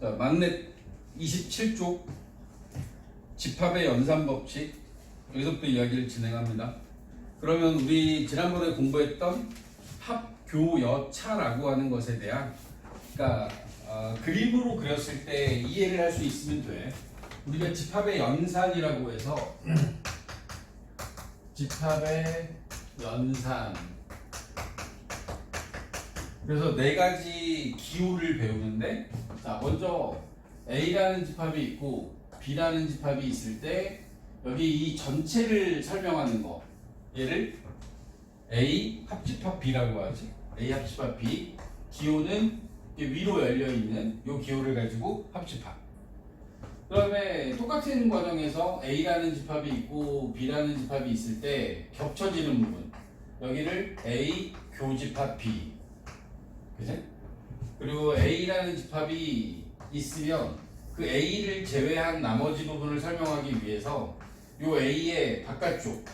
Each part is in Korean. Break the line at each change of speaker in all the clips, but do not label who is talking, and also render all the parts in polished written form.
자, 막넷 27쪽 집합의 연산 법칙 여기서부터 이야기를 진행합니다. 그러면 우리 지난번에 공부했던 합교여차라고 하는 것에 대한 그러니까 그림으로 그렸을 때 이해를 할 수 있으면 돼. 우리가 집합의 연산이라고 해서 집합의 연산 그래서 네 가지 기호를 배우는데 자 먼저 A라는 집합이 있고 B라는 집합이 있을 때 여기 이 전체를 설명하는 거 얘를 A 합집합 B라고 하지. A 합집합 B 기호는 위로 열려있는 이 기호를 가지고 합집합. 그 다음에 똑같은 과정에서 A라는 집합이 있고 B라는 집합이 있을 때 겹쳐지는 부분 여기를 A 교집합 B 그치? 그리고 A라는 집합이 있으면 그 A를 제외한 나머지 부분을 설명하기 위해서 요 A의 바깥쪽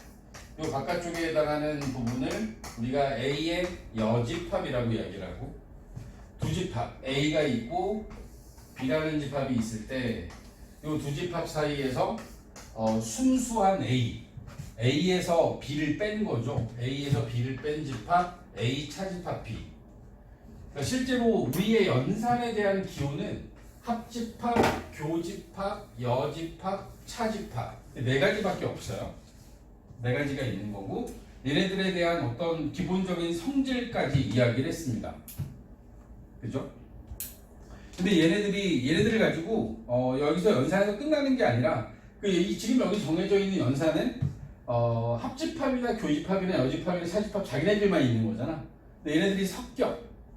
요 바깥쪽에 해당하는 부분을 우리가 A의 여집합이라고 이야기를 하고 두 집합 A가 있고 B라는 집합이 있을 때 요 두 집합 사이에서 순수한 A에서 B를 뺀 거죠. A에서 B를 뺀 집합 A 차집합 B. 그러니까 실제로 우리의 연산에 대한 기호는 합집합, 교집합, 여집합, 차집합 네 가지밖에 없어요. 네 가지가 있는 거고 얘네들에 대한 어떤 기본적인 성질까지 이야기를 했습니다. 그죠? 근데 얘네들을 가지고 여기서 연산에서 끝나는 게 아니라 지금 여기 정해져 있는 연산은 합집합이나 교집합이나 여집합이나 차집합 자기네들만 있는 거잖아. 근데 얘네들이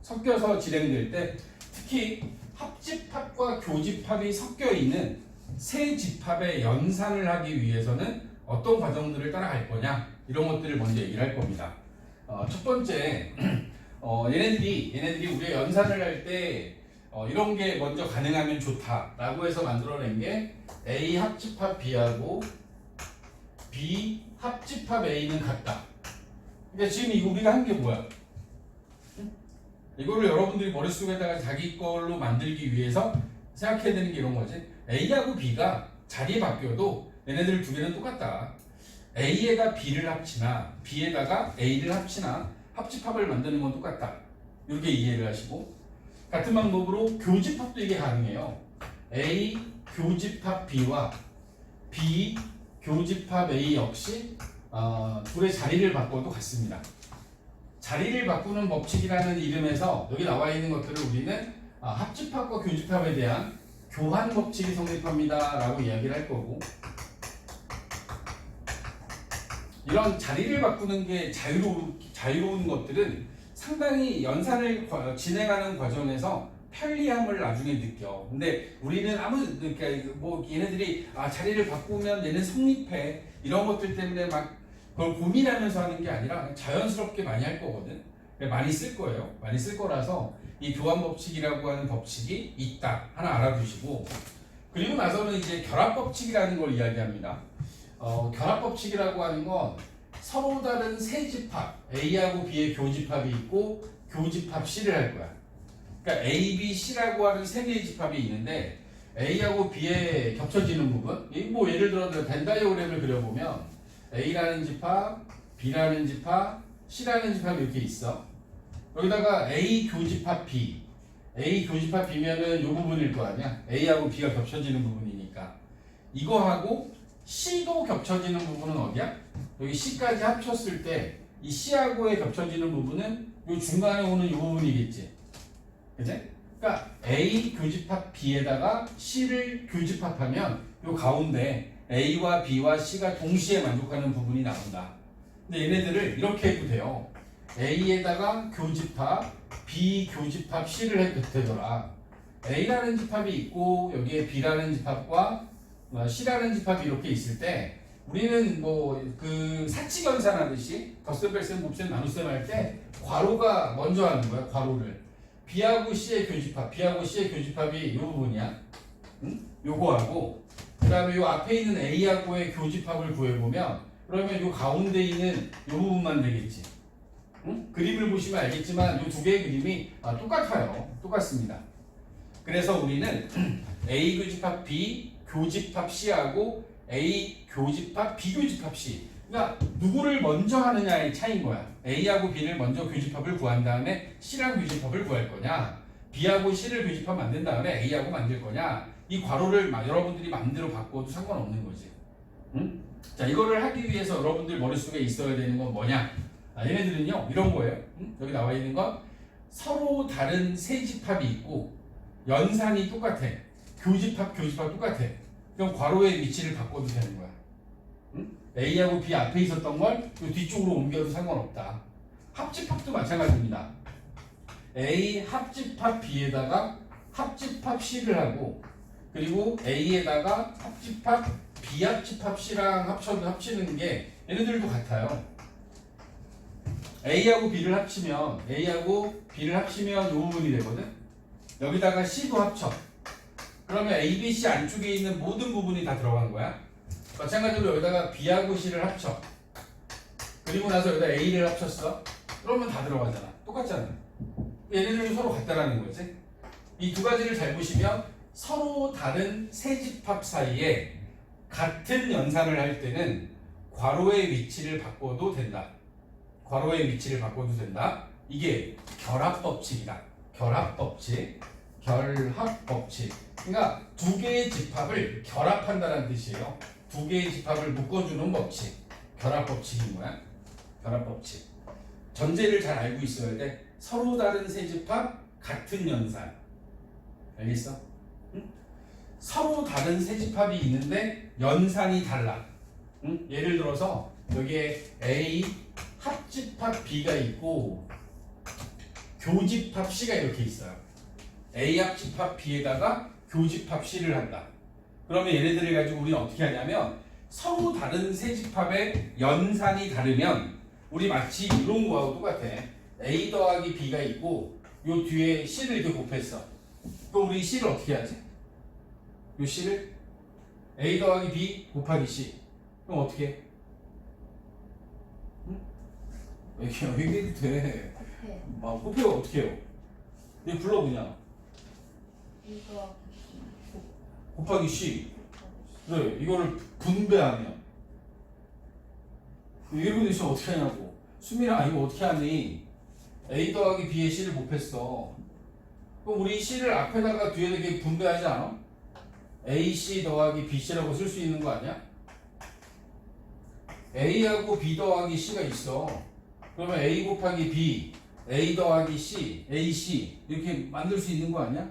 섞여서 진행될 때 특히 합집합과 교집합이 섞여 있는 세 집합의 연산을 하기 위해서는 어떤 과정들을 따라갈 거냐 이런 것들을 먼저 얘기를 할 겁니다. 첫 번째 얘네들이 우리가 연산을 할 때 이런 게 먼저 가능하면 좋다라고 해서 만들어낸 게 A 합집합 B하고 B 합집합 A는 같다. 그러니까 지금 이거 우리가 한 게 뭐야? 이거를 여러분들이 머릿속에다가 자기 걸로 만들기 위해서 생각해야 되는 게 이런 거지. A하고 B가 자리 바뀌어도 얘네들 두 개는 똑같다. A에다 B를 합치나 B에다가 A를 합치나 합집합을 만드는 건 똑같다. 이렇게 이해를 하시고 같은 방법으로 교집합도 이게 가능해요. A 교집합 B와 B 교집합 A 역시 둘의 자리를 바꿔도 같습니다. 자리를 바꾸는 법칙이라는 이름에서 여기 나와 있는 것들을 우리는 합집합과 교집합에 대한 교환 법칙이 성립합니다 라고 이야기를 할 거고 이런 자리를 바꾸는 게 자유로운 것들은 상당히 연산을 진행하는 과정에서 편리함을 나중에 느껴. 근데 우리는 그러니까 뭐 얘네들이 자리를 바꾸면 얘는 성립해 이런 것들 때문에 막 그걸 고민하면서 하는 게 아니라 자연스럽게 많이 할 거거든. 많이 쓸 거예요. 많이 쓸 거라서 이 교환 법칙이라고 하는 법칙이 있다. 하나 알아두시고 그리고 나서는 이제 결합 법칙이라는 걸 이야기합니다. 결합 법칙이라고 하는 건 서로 다른 세 집합 A하고 B의 교집합이 있고 교집합 C를 할 거야. 그러니까 A, B, C라고 하는 세 개의 집합이 있는데 A하고 B의 겹쳐지는 부분 뭐 예를 들어 벤 다이어그램을 그려보면 A라는 집합, B라는 집합, C라는 집합이 이렇게 있어. 여기다가 A 교집합 B A 교집합 B면은 이 부분일 거 아니야. A하고 B가 겹쳐지는 부분이니까 이거하고 C도 겹쳐지는 부분은 어디야? 여기 C까지 합쳤을 때 이 C하고의 겹쳐지는 부분은 이 중간에 오는 이 부분이겠지. 그치? 그러니까 A 교집합 B에다가 C를 교집합하면 이 가운데 A와 B와 C가 동시에 만족하는 부분이 나온다. 근데 얘네들을 이렇게 해도 돼요. A에다가 교집합 B 교집합 C를 해도 되더라. A라는 집합이 있고 여기에 B라는 집합과 C라는 집합이 이렇게 있을 때 우리는 뭐 그 사칙 연산하듯이 덧셈, 뺄셈, 곱셈, 나눗셈 할 때 괄호가 먼저 하는 거야. 괄호를 B하고 C의 교집합, B하고 C의 교집합이 이 부분이야. 응? 요거하고 그 다음에 요 앞에 있는 A하고의 교집합을 구해보면 그러면 요 가운데 있는 요 부분만 되겠지. 응? 그림을 보시면 알겠지만 요 두 개의 그림이 똑같아요. 똑같습니다. 그래서 우리는 A 교집합 B 교집합 C하고 A 교집합 B 교집합 C. 그러니까 누구를 먼저 하느냐의 차이인 거야. A하고 B를 먼저 교집합을 구한 다음에 C랑 교집합을 구할 거냐, B하고 C를 교집합 만든 다음에 A하고 만들 거냐. 이 괄호를 여러분들이 마음대로 바꿔도 상관없는 거지. 응? 자, 이거를 하기 위해서 여러분들 머릿속에 있어야 되는 건 뭐냐? 얘네들은요 이런 거예요. 응? 여기 나와 있는 건 서로 다른 세 집합이 있고 연산이 똑같아. 교집합 똑같아. 그럼 괄호의 위치를 바꿔도 되는 거야. 응? A하고 B 앞에 있었던 걸 뒤쪽으로 옮겨도 상관없다. 합집합도 마찬가지입니다. A 합집합 B에다가 합집합 C를 하고, 그리고 A에다가 합집합 B 합집합 C랑 합치는 게 얘네들도 같아요. A하고 B를 합치면 이 부분이 되거든. 여기다가 C도 합쳐. 그러면 A, B, C 안쪽에 있는 모든 부분이 다 들어간 거야. 마찬가지로 여기다가 B하고 C를 합쳐. 그리고 나서 여기다 A를 합쳤어. 그러면 다 들어가잖아. 똑같잖아. 얘네들이 서로 같다라는 거지. 이 두 가지를 잘 보시면 서로 다른 세 집합 사이에 같은 연산을 할 때는 괄호의 위치를 바꿔도 된다. 괄호의 위치를 바꿔도 된다. 이게 결합법칙이다. 결합법칙. 그러니까 두 개의 집합을 결합한다는 뜻이에요. 두 개의 집합을 묶어주는 법칙. 결합법칙인 거야. 결합법칙. 전제를 잘 알고 있어야 돼. 서로 다른 세 집합, 같은 연산. 알겠어? 응? 서로 다른 세 집합이 있는데 연산이 달라. 응? 예를 들어서 여기에 A 합집합 B가 있고 교집합 C가 이렇게 있어요. A 합집합 B에다가 교집합 C를 한다. 그러면 얘네들을 가지고 우리는 어떻게 하냐면 서로 다른 세 집합의 연산이 다르면 우리 마치 이런 거하고 똑같아. A 더하기 B가 있고 요 뒤에 C를 이렇게 곱했어. 그럼 우리 C를 어떻게 하지? 요 C를 A 더하기 B 곱하기 C. 그럼 어떻게 해? 응? 왜 이게 돼? 막 곱해요. 어떻게 해요? 얘 불러 그냥. 곱하기 C. 그래, 이거를 분배하면 이러고 있으면 어떻게 하냐고. 수민아 이거 어떻게 하니? A 더하기 B의 C를 곱했어. 그럼 우리 C를 앞에다가 뒤에다 이렇게 분배하지 않아? AC 더하기 BC라고 쓸 수 있는 거 아니야? A하고 B 더하기 C가 있어. 그러면 A 곱하기 B, A 더하기 C, AC 이렇게 만들 수 있는 거 아니야?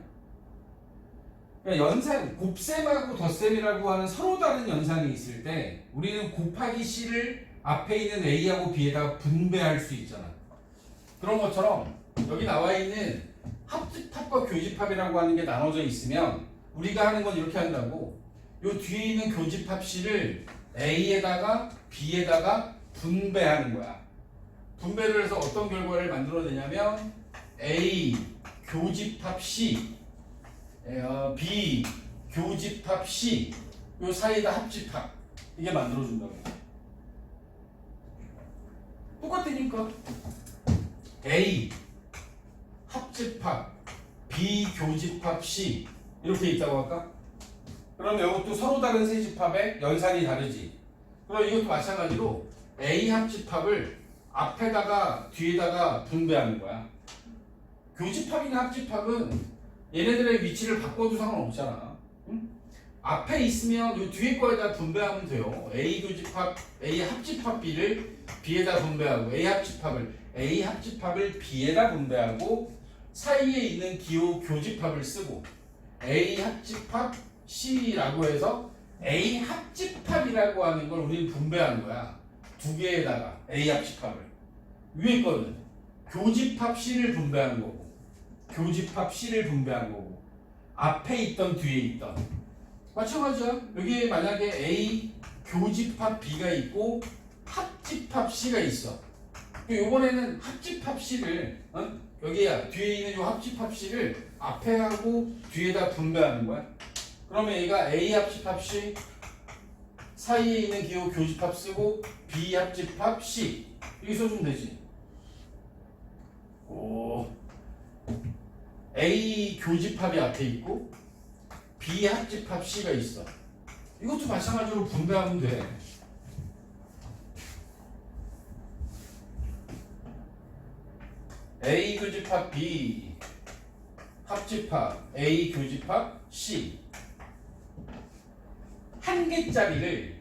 그러니까 연산, 곱셈하고 덧셈이라고 하는 서로 다른 연산이 있을 때 우리는 곱하기 C를 앞에 있는 A하고 B에다가 분배할 수 있잖아. 그런 것처럼 여기 나와 있는 합집합과 교집합이라고 하는 게 나눠져 있으면 우리가 하는 건 이렇게 한다고. 요 뒤에 있는 교집합 C를 A에다가 B에다가 분배하는 거야. 분배를 해서 어떤 결과를 만들어내냐면 A 교집합 C, B 교집합 C, 요 사이에다 합집합 이게 만들어준다고. 똑같으니까 A 합집합 B 교집합 C 이렇게 있다고 할까? 그러면 이것도 서로 다른 세 집합의 연산이 다르지. 그럼 이것도 마찬가지로 A 합집합을 앞에다가 뒤에다가 분배하는 거야. 교집합이나 합집합은 얘네들의 위치를 바꿔도 상관없잖아. 응? 앞에 있으면 이 뒤에 거에다 분배하면 돼요. A 교집합, A 합집합 B를 B에다 분배하고 A 합집합을 B에다 분배하고 사이에 있는 기호 교집합을 쓰고 A 합집합 C라고 해서 A 합집합이라고 하는 걸 우리는 분배하는 거야. 두 개에다가 A 합집합을. 위에 거는 교집합 C를 분배한 거고 교집합 C를 분배한 거고 앞에 있던 뒤에 있던 마찬가지야. 여기 만약에 A 교집합 B가 있고 합집합 C가 있어. 이번에는 합집합 C를 여기야 뒤에 있는 이 합집합 C를 앞에 하고 뒤에다 분배하는 거야. 그러면 얘가 A 합집합 C 사이에 있는 기호 교집합 쓰고 B 합집합 C 이렇게 써주면 되지. 오. A 교집합이 앞에 있고 B 합집합 C가 있어. 이것도 마찬가지로 분배하면 돼. A 교집합 B 합집합 A 교집합 C 한 개짜리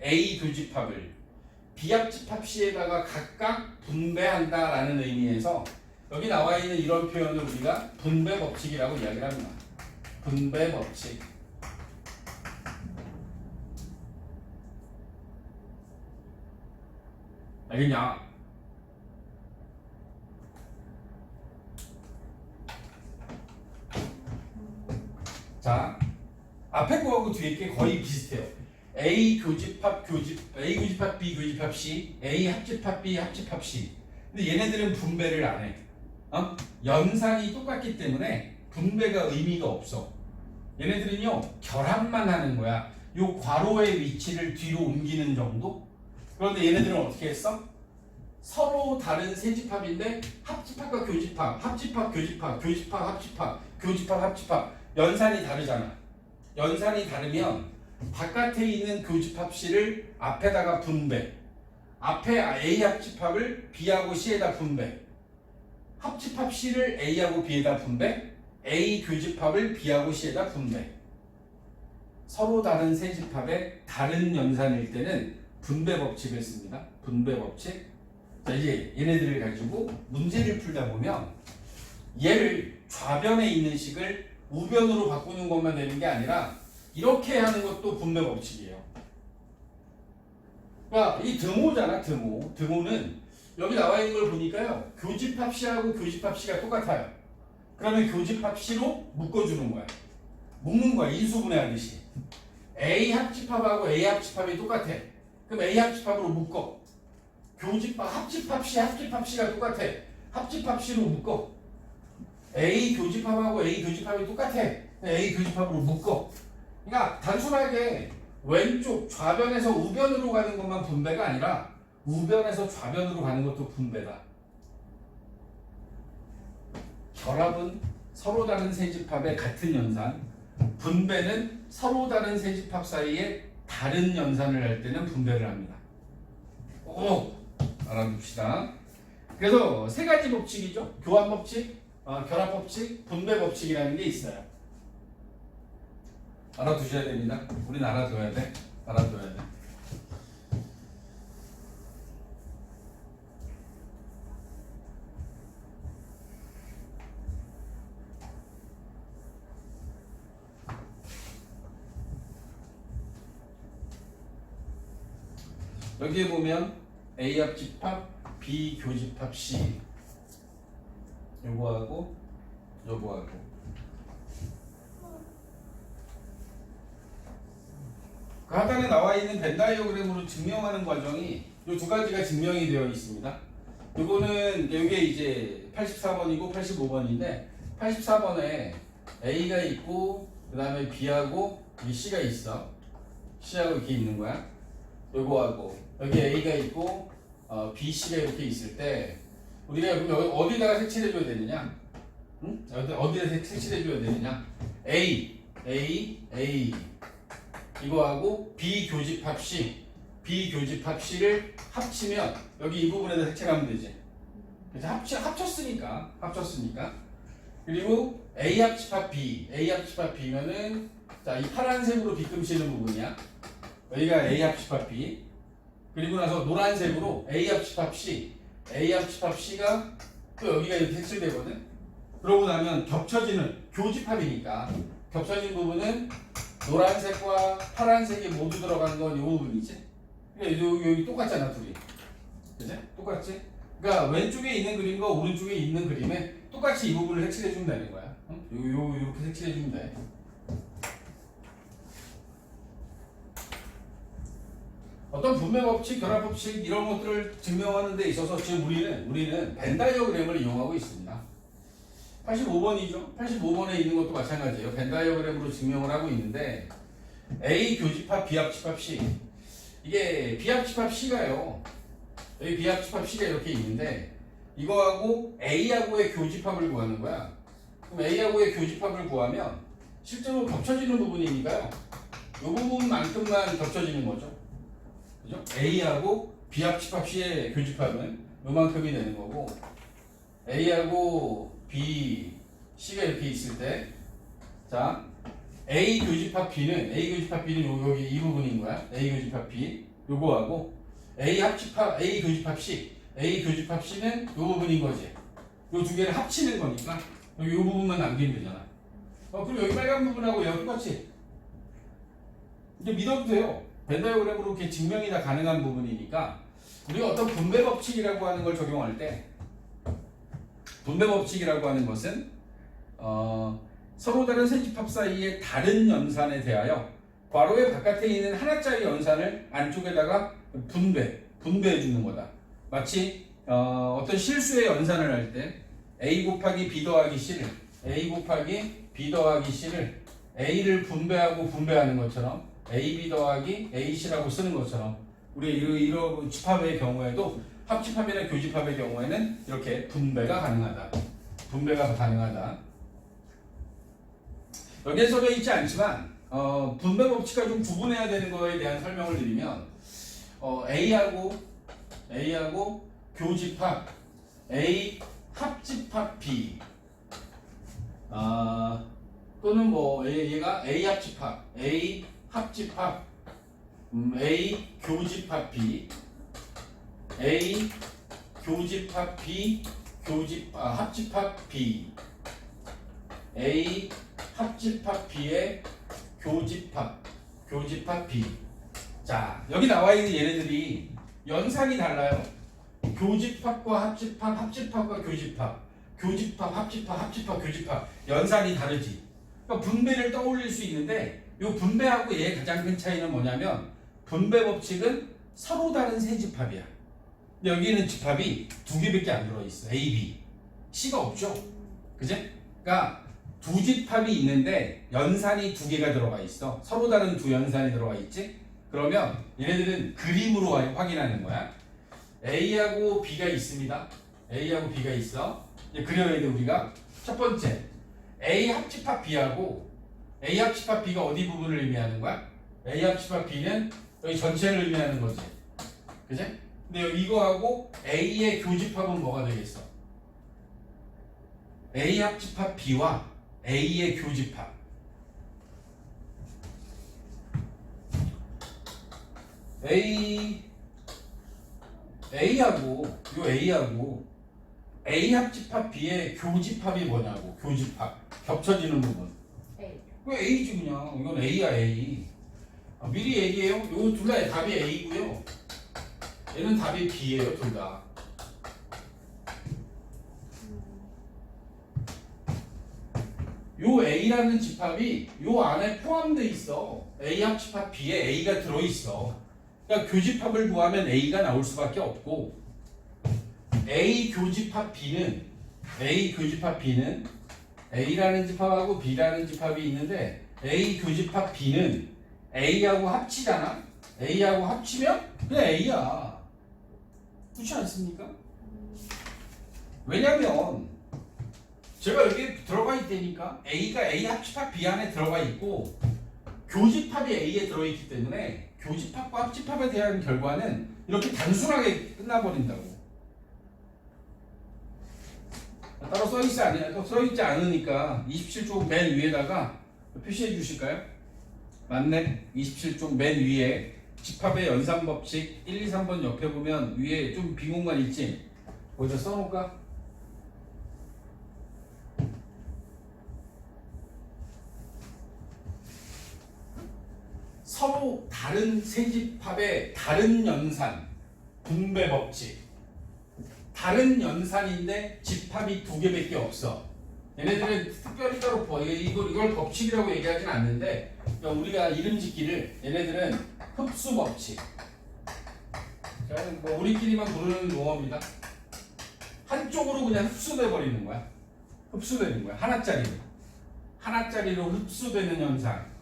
A 교집합을 B 합집합 C에다가 각각 분배한다라는 의미에서 여기 나와 있는 이런 표현을 우리가 분배 법칙이라고 이야기를 합니다. 분배 법칙. 알겠냐? 자, 앞에 거하고 뒤에 게 거의 비슷해요. A 교집합 B 교집합 C, A 합집합 B 합집합 C. 근데 얘네들은 분배를 안 해. 연산이 똑같기 때문에 분배가 의미가 없어. 얘네들은요 결합만 하는 거야. 요 괄호의 위치를 뒤로 옮기는 정도. 그런데 얘네들은 어떻게 했어? 서로 다른 세 집합인데 합집합과 교집합, 합집합, 교집합, 교집합, 합집합, 교집합, 합집합 연산이 다르잖아. 연산이 다르면 바깥에 있는 교집합 C를 앞에다가 분배, 앞에 A 합집합을 B하고 C에다 분배, 합집합 C를 A하고 B에다 분배, A 교집합을 B하고 C에다 분배. 서로 다른 세 집합의 다른 연산일 때는 분배 법칙을 씁니다. 분배 법칙. 자, 이제 얘네들을 가지고 문제를 풀다 보면 얘를 좌변에 있는 식을 우변으로 바꾸는 것만 되는 게 아니라 이렇게 하는 것도 분배 법칙이에요. 그러니까 이 등호잖아, 등호. 등호는 여기 나와 있는 걸 보니까요. 교집합 C하고 교집합 C가 똑같아요. 그러면 교집합 C로 묶어주는 거야. 묶는 거야. 인수분해하듯이. A 합집합하고 A 합집합이 똑같아. 그럼 A 합집합으로 묶어. 교집합 합집합 C 합집합 C가 똑같아. 합집합 C로 묶어. A 교집합하고 A 교집합이 똑같아. A 교집합으로 묶어. 그러니까 단순하게 왼쪽 좌변에서 우변으로 가는 것만 분배가 아니라 우변에서 좌변으로 가는 것도 분배다. 결합은 서로 다른 세 집합의 같은 연산, 분배는 서로 다른 세 집합 사이에 다른 연산을 할 때는 분배를 합니다. 오, 알아둡시다. 그래서 세 가지 법칙이죠. 교환 법칙, 결합 법칙, 분배 법칙이라는 게 있어요. 알아두셔야 됩니다. 우린 알아둬야 돼. 알아둬야 돼. 여기에 보면 A 합집합, B 교집합 C 요거하고 요거하고 그 하단에 나와 있는 벤 다이어그램으로 증명하는 과정이 이 두 가지가 증명이 되어 있습니다. 요거는 요게 이제 84번이고 85번인데 84번에 A가 있고 그 다음에 B하고 이 C가 있어. C하고 이렇게 있는 거야. 요거하고 여기 A가 있고 B, C가 이렇게 있을 때 우리가 여기 어디다가 색칠해 줘야 되느냐? 응? 어디다 색칠해 줘야 되느냐? A 이거하고 B 교집합 C를 합치면 여기 이 부분에다 색칠하면 되지. 그래서 합쳤으니까. 그리고 A 합집합 B면은 자, 이 파란색으로 빗금치는 부분이야. 여기가 A 합집합 B. 그리고 나서 노란색으로 A 합집합 C가 또 여기가 이렇게 색칠되거든. 그러고 나면 겹쳐지는 교집합이니까 겹쳐진 부분은 노란색과 파란색이 모두 들어간 건 이 부분이지. 그러니까 여기 똑같잖아 둘이. 그치? 똑같지? 그러니까 왼쪽에 있는 그림과 오른쪽에 있는 그림에 똑같이 이 부분을 색칠해 주면 되는 거야. 응? 요렇게 색칠해 주면 돼. 어떤 분배 법칙, 결합 법칙 이런 것들을 증명하는 데 있어서 지금 우리는 벤 다이어그램을 이용하고 있습니다. 85번이죠. 85번에 있는 것도 마찬가지예요. 벤 다이어그램으로 증명을 하고 있는데 A 교집합 B 합집합 C 이게 B 합집합 C가요. 여기 B 합집합 C가 이렇게 있는데 이거하고 A하고의 교집합을 구하는 거야. 그럼 A하고의 교집합을 구하면 실제로 겹쳐지는 부분이니까요. 이 부분만큼만 겹쳐지는 거죠. 그죠? A하고 B 합집합 C의 교집합은 요만큼이 되는 거고 A하고 B, C가 이렇게 있을 때 자, A 교집합 B는 여기 이 부분인 거야. A 교집합 B 요거하고 A 교집합 C, A 교집합 C는 요 부분인 거지. 요 두 개를 합치는 거니까 여기 요 부분만 남기면 되잖아. 그리고 여기 빨간 부분하고 여기 똑같이 이제 믿어도 돼요. 벤 다이어그램으로 이렇게 증명이 다 가능한 부분이니까 우리가 어떤 분배 법칙이라고 하는 걸 적용할 때 분배 법칙이라고 하는 것은 서로 다른 세 집합 사이의 다른 연산에 대하여 괄호의 바깥에 있는 하나짜리 연산을 안쪽에다가 분배해 주는 거다. 마치 어떤 실수의 연산을 할 때 A 곱하기 B 더하기 C를 A를 분배하는 것처럼 AB 더하기 AC라고 쓰는 것처럼 우리 이런 집합의 경우에도 합집합이나 교집합의 경우에는 이렇게 분배가 가능하다. 여기에 써져 있지 않지만 분배 법칙과 좀 구분해야 되는 거에 대한 설명을 드리면 A하고 교집합 A 합집합 B 또는 뭐 얘가 A 합집합 A 교집합 B A 교집합 B 합집합 B A 합집합 B의 교집합 B. 자, 여기 나와 있는 얘네들이 연산이 달라요. 교집합과 합집합과 교집합, 합집합, 교집합 연산이 다르지. 그러니까 분배를 떠올릴 수 있는데 이 분배하고 얘의 가장 큰 차이는 뭐냐면 분배 법칙은 서로 다른 세 집합이야. 근데 여기는 집합이 두 개밖에 안 들어있어. A, B, C가 없죠. 그지? 그러니까 두 집합이 있는데 연산이 두 개가 들어가 있어. 서로 다른 두 연산이 들어가 있지? 그러면 얘네들은 그림으로 확인하는 거야. A하고 B가 있습니다. A하고 B가 있어. 이제 그려야 돼 우리가. 첫 번째 A 합집합 B하고 A 합집합 B가 어디 부분을 의미하는 거야? A 합집합 B는 여기 전체를 의미하는 거지. 그지? 근데 이거하고 A의 교집합은 뭐가 되겠어? A 합집합 B와 A의 교집합. A하고 A 합집합 B의 교집합이 뭐냐고. 교집합 겹쳐지는 부분. 왜 A지 그냥. 이건 A야 A. 미리 얘기해요. 요 둘 다 답이 A고요. 얘는 답이 B예요. 둘 다. 요 A라는 집합이 요 안에 포함되어 있어. A 합집합 B에 A가 들어있어. 그러니까 교집합을 구하면 A가 나올 수밖에 없고 A 교집합 B는 A라는 집합하고 B라는 집합이 있는데 A 교집합 B는 A하고 합치잖아. A하고 합치면 그냥 A야. 그렇지 않습니까? 왜냐면 제가 여기 들어가 있다니까 A가 A 합집합 B 안에 들어가 있고 교집합이 A에 들어있기 때문에 교집합과 합집합에 대한 결과는 이렇게 단순하게 끝나버린다고. 따로 써있지 않으니까 27쪽 맨 위에다가 표시해 주실까요? 맞네. 27쪽 맨 위에 집합의 연산법칙 1, 2, 3번 옆에 보면 위에 좀 빈 공간 있지? 거기다 써놓을까? 서로 다른 세 집합의 다른 연산 분배 법칙. 다른 연산인데 집합이 두 개밖에 없어. 얘네들은 특별히 따로 이걸 법칙이라고 얘기하진 않는데 우리가 이름 짓기를 얘네들은 흡수 법칙. 뭐 우리끼리만 부르는 용어입니다. 한쪽으로 그냥 흡수돼 버리는 거야. 흡수되는 거야. 하나짜리로 흡수되는 현상.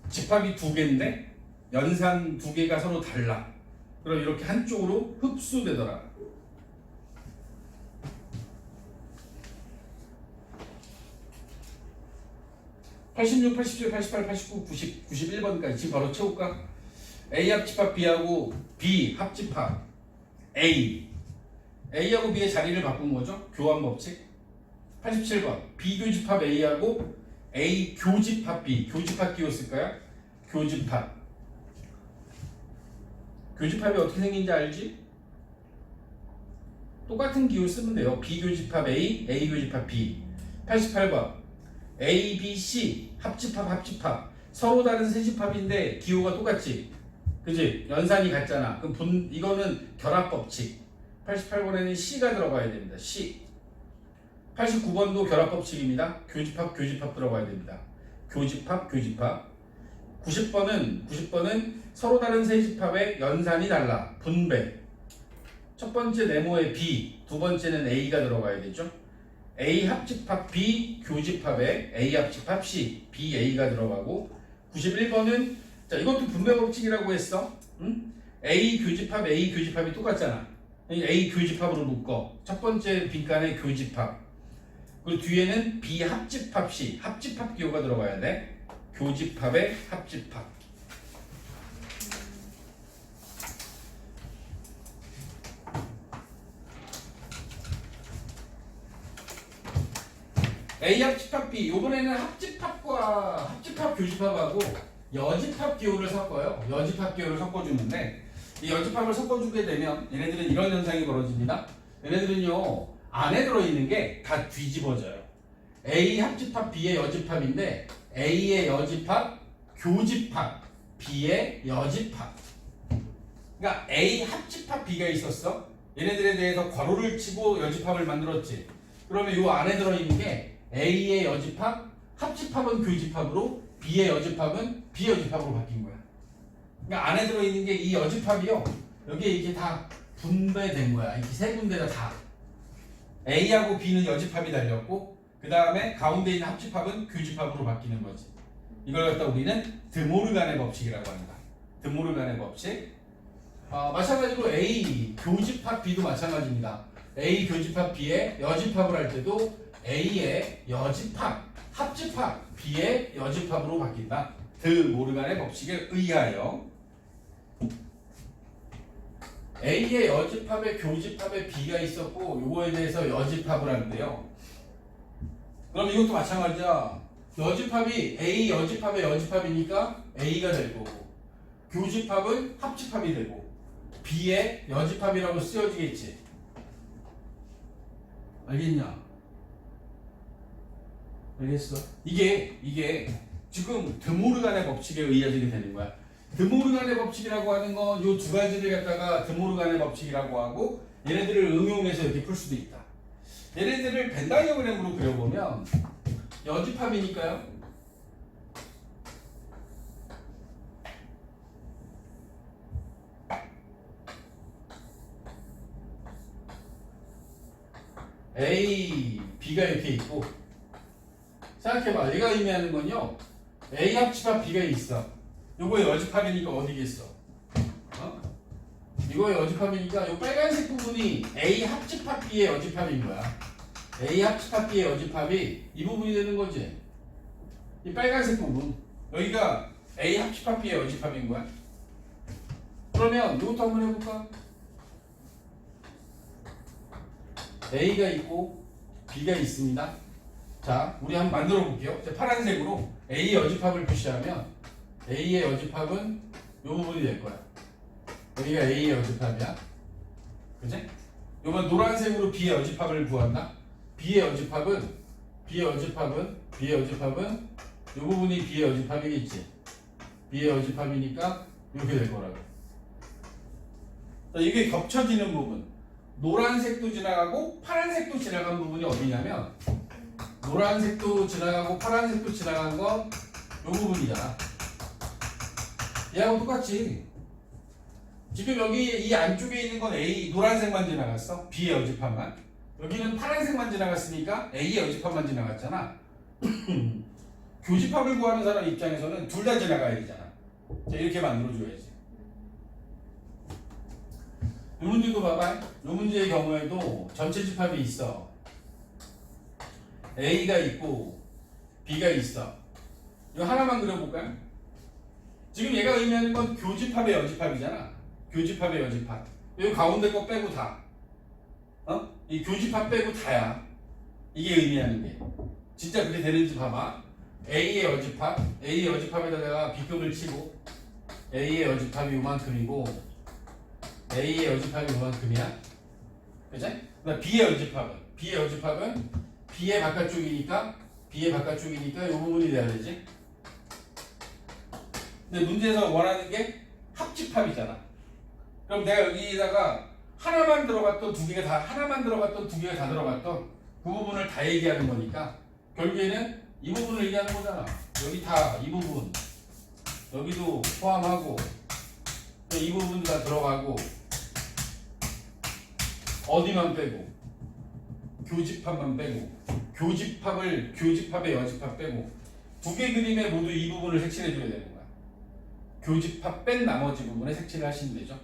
집합이 두 개인데 연산 두 개가 서로 달라. 그럼 이렇게 한쪽으로 흡수되더라. 86, 87, 88, 89, 90, 91번까지 지금 바로 채울까? A 합집합 B하고 B 합집합 A. A하고 B의 자리를 바꾼 거죠. 교환 법칙. 87번 비교집합 A하고 A 교집합 B. 교집합 끼웠을까요? 교집합. 교집합이 어떻게 생긴지 알지? 똑같은 기호 쓰면 돼요. 비교집합 A, A 교집합 B. 88번 A, B, C 합집합 서로 다른 세 집합인데 기호가 똑같지? 그지? 연산이 같잖아. 그럼 이거는 결합법칙. 88번에는 C가 들어가야 됩니다. C. 89번도 결합법칙입니다. 교집합 들어가야 됩니다. 교집합 90번은 서로 다른 세 집합의 연산이 달라. 분배. 첫 번째 네모에 B, 두 번째는 A가 들어가야 되죠. A 합집합 B 교집합에 A 합집합 C, BA가 들어가고 91번은 자 이것도 분배 법칙이라고 했어. 응? A 교집합이 똑같잖아. A 교집합으로 묶어. 첫 번째 빈칸에 교집합. 그리고 뒤에는 B 합집합 C, 합집합 기호가 들어가야 돼. 교집합의 합집합. A 합집합 B. 이번에는 합집합 교집합하고 여집합 기호를 섞어요. 여집합 기호를 섞어주는데 이 여집합을 섞어주게 되면 얘네들은 이런 현상이 벌어집니다. 얘네들은요 안에 들어있는 게 다 뒤집어져요. A 합집합 B의 여집합인데 A의 여집합 교집합 B의 여집합. 그러니까 A 합집합 B가 있었어. 얘네들에 대해서 괄호를 치고 여집합을 만들었지. 그러면 이 안에 들어있는 게 A의 여집합, 합집합은 교집합으로 B의 여집합은 비여집합으로 바뀐 거야. 그러니까 안에 들어있는 게 이 여집합이요. 여기에 이게 다 분배된 거야. 이렇게 세 군데가 다. A하고 B는 여집합이 달렸고 그 다음에 가운데 있는 합집합은 교집합으로 바뀌는 거지. 이걸 갖다 우리는 드모르간의 법칙이라고 한다. 드모르간의 법칙. 마찬가지로 A 교집합 B도 마찬가지입니다. A 교집합 B의 여집합을 할 때도 A의 여집합, 합집합 B의 여집합으로 바뀐다. 드모르간의 법칙에 의하여 A의 여집합에 교집합에 B가 있었고 요거에 대해서 여집합을 하는데요. 그럼 이것도 마찬가지야. 여집합이 A 여집합의 여집합이니까 A가 될 거고 교집합은 합집합이 되고 B의 여집합이라고 쓰여지겠지. 알겠냐? 알겠어? 이게 지금 드모르간의 법칙에 의해지게 되는 거야. 드모르간의 법칙이라고 하는 건 이 두 가지를 갖다가 드모르간의 법칙이라고 하고 얘네들을 응용해서 이렇게 풀 수도 있다. 얘네들을 벤 다이어그램으로 그려보면 여집합이니까요. A, B가 이렇게 있고 생각해봐. 얘가 의미하는 건요. A 합집합 B가 있어. 요거의 여집합이니까 어디겠어? 이거의 여집합이니까 이 빨간색 부분이 A 합집합 B의 여집합인 거야. A 합집합 B의 여집합이 이 부분이 되는 거지. 이 빨간색 부분. 여기가 A 합집합 B의 여집합인 거야. 그러면 이것도 한번 해볼까? A가 있고 B가 있습니다. 자, 우리 한번 만들어 볼게요. 파란색으로 A 여집합을 표시하면 A의 여집합은 이 부분이 될 거야. 여기가 A의 여집합이야. 그치? 이번 노란색으로 B의 여집합을 구한다. B의 여집합은 이 부분이 B의 여집합이겠지. B의 여집합이니까 이렇게 될 거라고. 자, 이게 겹쳐지는 부분. 노란색도 지나가고 파란색도 지나간 부분이 어디냐면 노란색도 지나가고 파란색도 지나간 건 이 부분이잖아. 얘하고 똑같지. 지금 여기 이 안쪽에 있는 건 A 노란색만 지나갔어. B의 여집합만. 여기는 파란색만 지나갔으니까 A의 여집합만 지나갔잖아. 교집합을 구하는 사람 입장에서는 둘 다 지나가야 되잖아. 자, 이렇게 만들어줘야지. 이 문제도 봐봐. 이 문제의 경우에도 전체 집합이 있어. A가 있고 B가 있어. 이거 하나만 그려볼까요? 지금 얘가 의미하는 건 교집합의 여집합이잖아. 교집합의 여집합. 이 가운데 거 빼고 다. 이 교집합 빼고 다야. 이게 의미하는 게. 진짜 그렇게 되는지 봐봐. A의 여집합, A의 여집합에다 내가 B급을 치고 A의 여집합이 요만큼이고 A의 여집합이 요만큼이야. 그치? 그다음 B의 여집합은 B의 바깥쪽이니까 이 부분이 돼야 되지. 근데 문제에서 원하는 게 합집합이잖아. 그럼 내가 여기다가 하나만 들어갔던 두 개가 다 들어갔던 그 부분을 다 얘기하는 거니까 결국에는 이 부분을 얘기하는 거잖아. 여기 다 이 부분, 여기도 포함하고 이 부분도 다 들어가고 어디만 빼고 교집합만 빼고 교집합의 여집합 빼고 두 개 그림에 모두 이 부분을 색칠해 줘야 되는 거야. 교집합 뺀 나머지 부분에 색칠을 하시면 되죠.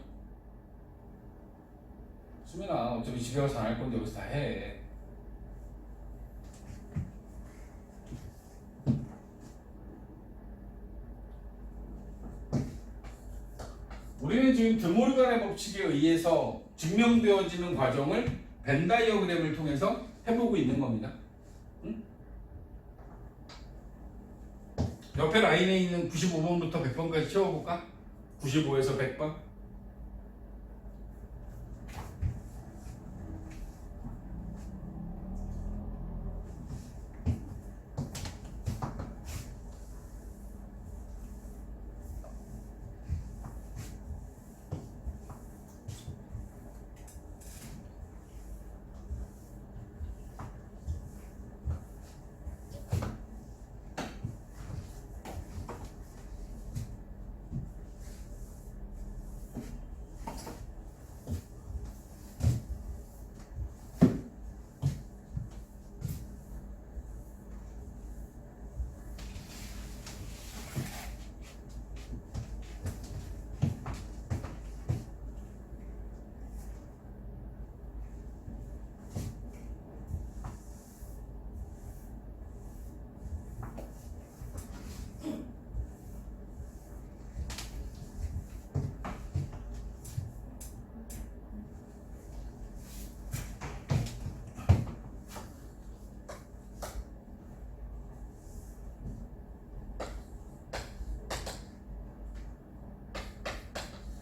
수민아 어차피 집에 가서 안 할 건데 여기서 다 해. 우리는 지금 드모르간의 법칙에 의해서 증명되어지는 과정을 벤 다이어그램을 통해서 해보고 있는 겁니다. 응? 옆에 라인에 있는 95번부터 100번까지 채워볼까? 95에서 100번.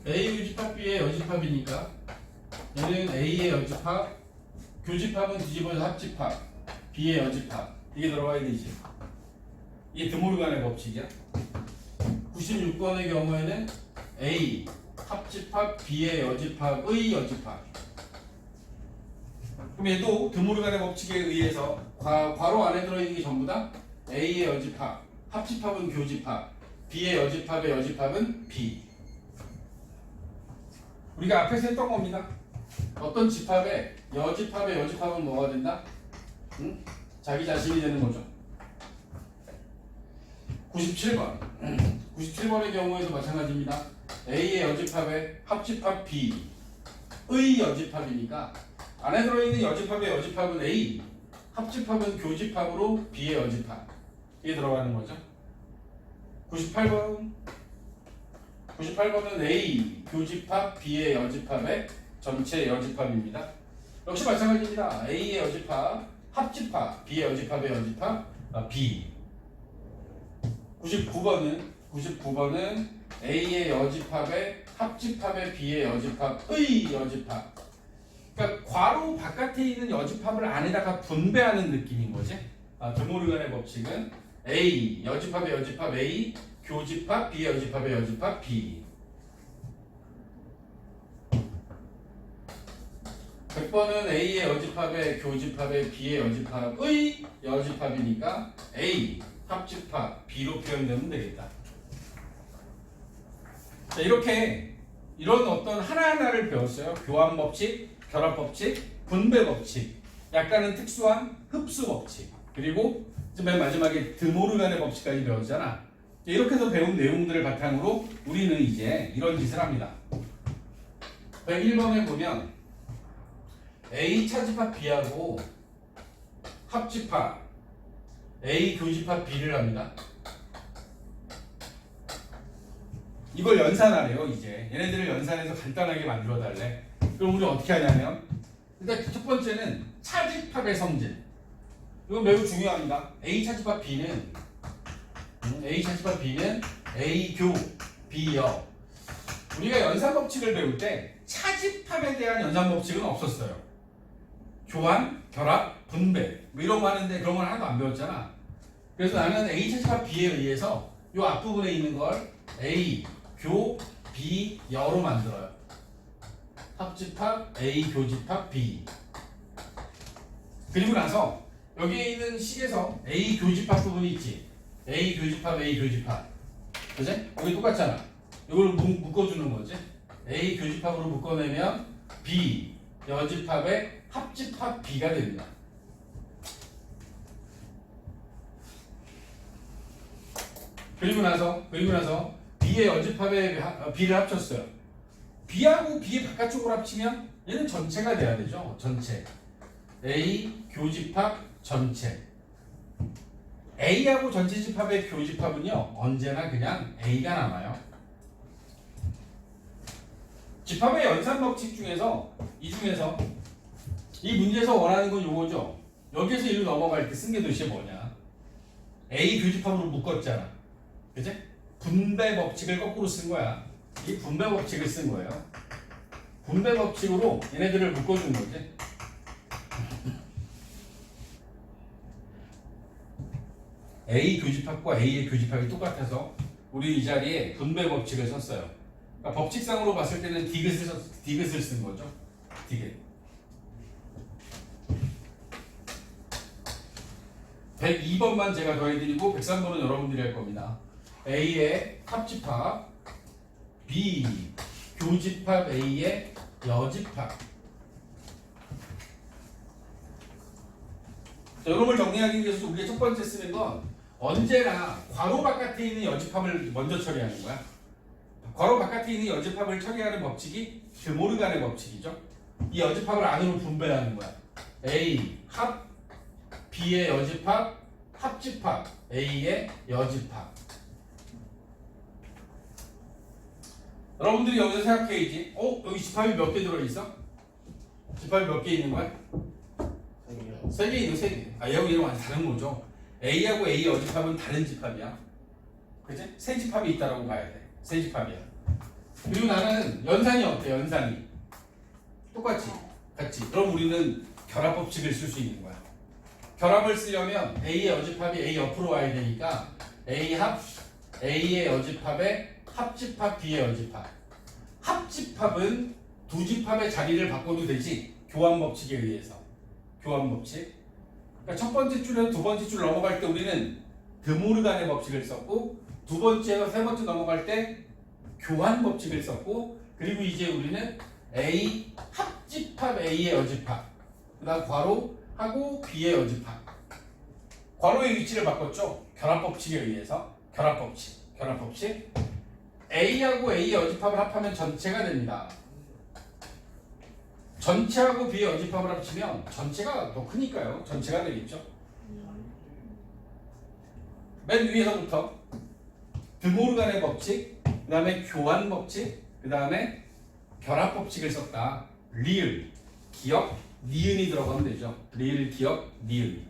A 교집합 B의 여집합이니까 얘는 A의 여집합, 교집합은 뒤집어서 합집합, B의 여집합 이게 들어가야 되지. 이게 드모르간의 법칙이야. 96번의 경우에는 A 합집합 B의 여집합의 여집합. 그럼 얘도 드모르간의 법칙에 의해서 괄호 안에 들어있는 게 전부 다 A의 여집합, 합집합은 교집합, B의 여집합의 여집합은 B. 우리가 앞에서 했던 겁니다. 어떤 집합의 여집합은 뭐가 된다? 응? 자기 자신이 되는 거죠. 97번. 97번의 경우에도 마찬가지입니다. A의 여집합의 합집합 B의 여집합이니까 안에 들어있는 여집합의 여집합은 A, 합집합은 교집합으로 B의 여집합. 이게 들어가는 거죠. 98번은 A 교집합 B의 여집합의 전체 여집합입니다. 역시 마찬가지입니다. A의 여집합 합집합 B의 여집합의 여집합 B. 99번은 A의 여집합의 합집합의 B의 여집합의 여집합. 그러니까 괄호 바깥에 있는 여집합을 안에다가 분배하는 느낌인 거지. 드모르간의 법칙은 A 여집합의 여집합 A 교집합 B의 여집합의 여집합 B. 100번은 A의 여집합의 교집합의 B의 여집합의 여집합이니까 A 합집합 B로 표현되면 되겠다. 자, 이렇게 이런 어떤 하나하나를 배웠어요. 교환 법칙, 결합 법칙, 분배 법칙, 약간은 특수한 흡수 법칙, 그리고 맨 마지막에 드모르간의 법칙까지 배웠잖아. 이렇게 해서 배운 내용들을 바탕으로 우리는 이제 이런 짓을 합니다. 101번에 보면 A 차집합 B하고 합집합 A 교집합 B를 합니다. 이걸 연산하래요. 이제 얘네들을 연산해서 간단하게 만들어 달래. 그럼 우리 어떻게 하냐면 일단 첫 번째는 차집합의 성질. 이건 매우 중요합니다. A 차집합 B는 A 교 B여. 우리가 연산 법칙을 배울 때 차집합에 대한 연산 법칙은 없었어요. 교환, 결합, 분배 뭐 이런 거 하는데 그런 건 하나도 안 배웠잖아. 그래서 나는 A 차집합 B에 의해서 이 앞부분에 있는 걸 A 교 B 여로 만들어요. 합집합 A 교집합 B. 그리고 나서 여기에 있는 식에서 A 교집합 부분이 있지. A 교집합 A 교집합. 그지? 여기 똑같잖아. 이걸 묶어주는 거지. A 교집합으로 묶어내면 B 여집합의 합집합 B가 됩니다. 그리고 나서 B의 여집합에 B를 합쳤어요. B하고 B의 바깥쪽으로 합치면 얘는 전체가 돼야 되죠. 전체. A 교집합 전체. A하고 전체 집합의 교집합은요 언제나 그냥 A가 남아요. 집합의 연산 법칙 중에서 이 문제에서 원하는 건 요거죠. 여기에서 이로 넘어갈 때 쓴 게 도대체 뭐냐? A 교집합으로 묶었잖아. 그치? 분배 법칙을 거꾸로 쓴 거야. 이 분배 법칙을 쓴 거예요. 분배 법칙으로 얘네들을 묶어준 거지. A 교집합과 A의 교집합이 똑같아서 우리 이 자리에 분배 법칙을 썼어요. 그러니까 법칙상으로 봤을 때는 디귿을 쓴 거죠. 디귿. 102번만 제가 더해드리고 103번은 여러분들이 할 겁니다. A의 합집합, B 교집합 A의 여집합. 자, 이런 걸 정리하기 위해서 우리가 첫 번째 쓰는 건 언제나 괄호 바깥에 있는 여집합을 먼저 처리하는 거야. 괄호 바깥에 있는 여집합을 처리하는 법칙이 드모르간의 법칙이죠. 이 여집합을 안으로 분배하는 거야. A 합 B의 여집합 합집합 A의 여집합. 여러분들이 여기서 생각해야지. 여기 집합이 몇 개 들어있어? 집합이 몇 개 있는 거야? 3개 있는 3개. 여기는 완전 다른 거죠. A하고 A의 여집합은 다른 집합이야. 그치? 세 집합이 있다라고 봐야 돼. 세 집합이야. 그리고 나는 연산이 어때? 연산이 똑같이 같이. 그럼 우리는 결합 법칙을 쓸 수 있는 거야. 결합을 쓰려면 A의 여집합이 A 옆으로 와야 되니까 A 합 A의 여집합에 합집합 B의 여집합. 합집합은 두 집합의 자리를 바꿔도 되지. 교환 법칙에 의해서. 교환 법칙. 그러니까 첫 번째 줄에서 두 번째 줄 넘어갈 때 우리는 드모르간의 법칙을 썼고 두 번째에서 세 번째 넘어갈 때 교환 법칙을 썼고 그리고 이제 우리는 A 합집합 A의 여집합 그 다음 괄호 하고 B의 여집합. 괄호의 위치를 바꿨죠. 결합 법칙에 의해서. 결합 법칙. A하고 A의 여집합을 합하면 전체가 됩니다. 전체하고 B의 여집합을 합치면 전체가 더 크니까요. 전체가 되겠죠. 맨 위에서부터 드모르간의 법칙, 그 다음에 교환 법칙, 그 다음에 결합 법칙을 썼다. 리을, 기억, 니은이 들어가면 되죠. 리을, 기억, 니은.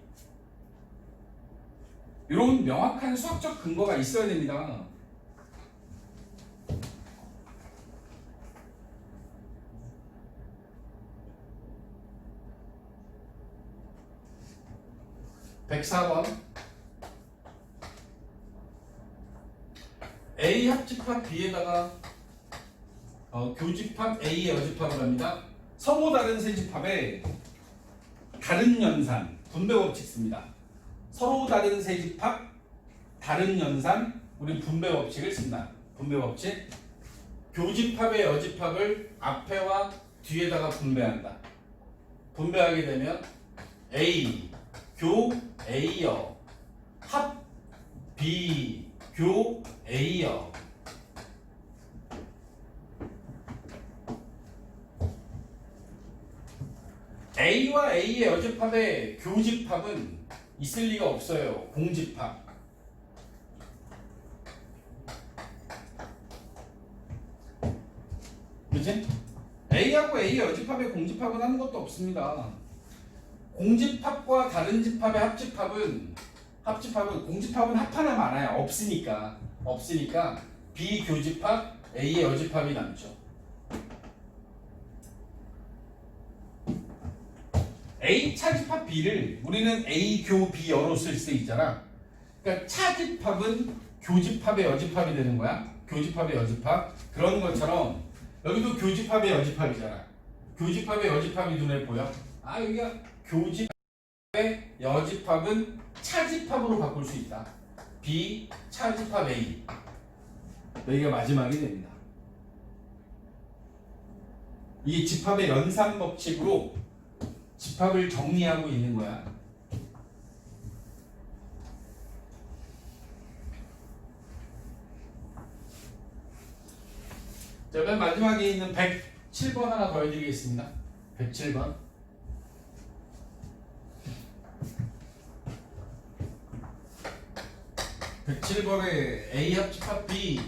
이런 명확한 수학적 근거가 있어야 됩니다. (104번) A 합집합 B에다가 교집합 A의 여집합을 합니다. 서로 다른 세 집합에 다른 연산, 분배 법칙 씁니다. 서로 다른 세 집합, 다른 연산, 우리 분배 법칙을 쓴다. 분배 법칙. 교집합의 여집합을 앞에와 뒤에다가 분배한다. 분배하게 되면 A 교 A여 합 B 교 A여. A와 A의 여집합의 교집합은 있을 리가 없어요. 공집합. 그치? A하고 A의 여집합의 공집합은 아무것도 없습니다. 공집합과 다른 집합의 공집합은 합 하나 많아요. 없으니까 비교집합 A의 여집합이 남죠. A 차집합 B를 우리는 A 교 B여로 쓸 수 있잖아. 그러니까 차집합은 교집합의 여집합이 되는 거야. 교집합의 여집합. 그런 것처럼 여기도 교집합의 여집합이잖아. 교집합의 여집합이 눈에 보여? 아, 여기가 교집합의 여집합은 차집합으로 바꿀 수 있다. B 차집합 A. 여기가 마지막이 됩니다. 이게 집합의 연산 법칙으로 집합을 정리하고 있는 거야. 자, 맨 마지막에 있는 107번 하나 더 해드리겠습니다. 107번. A 합집합 B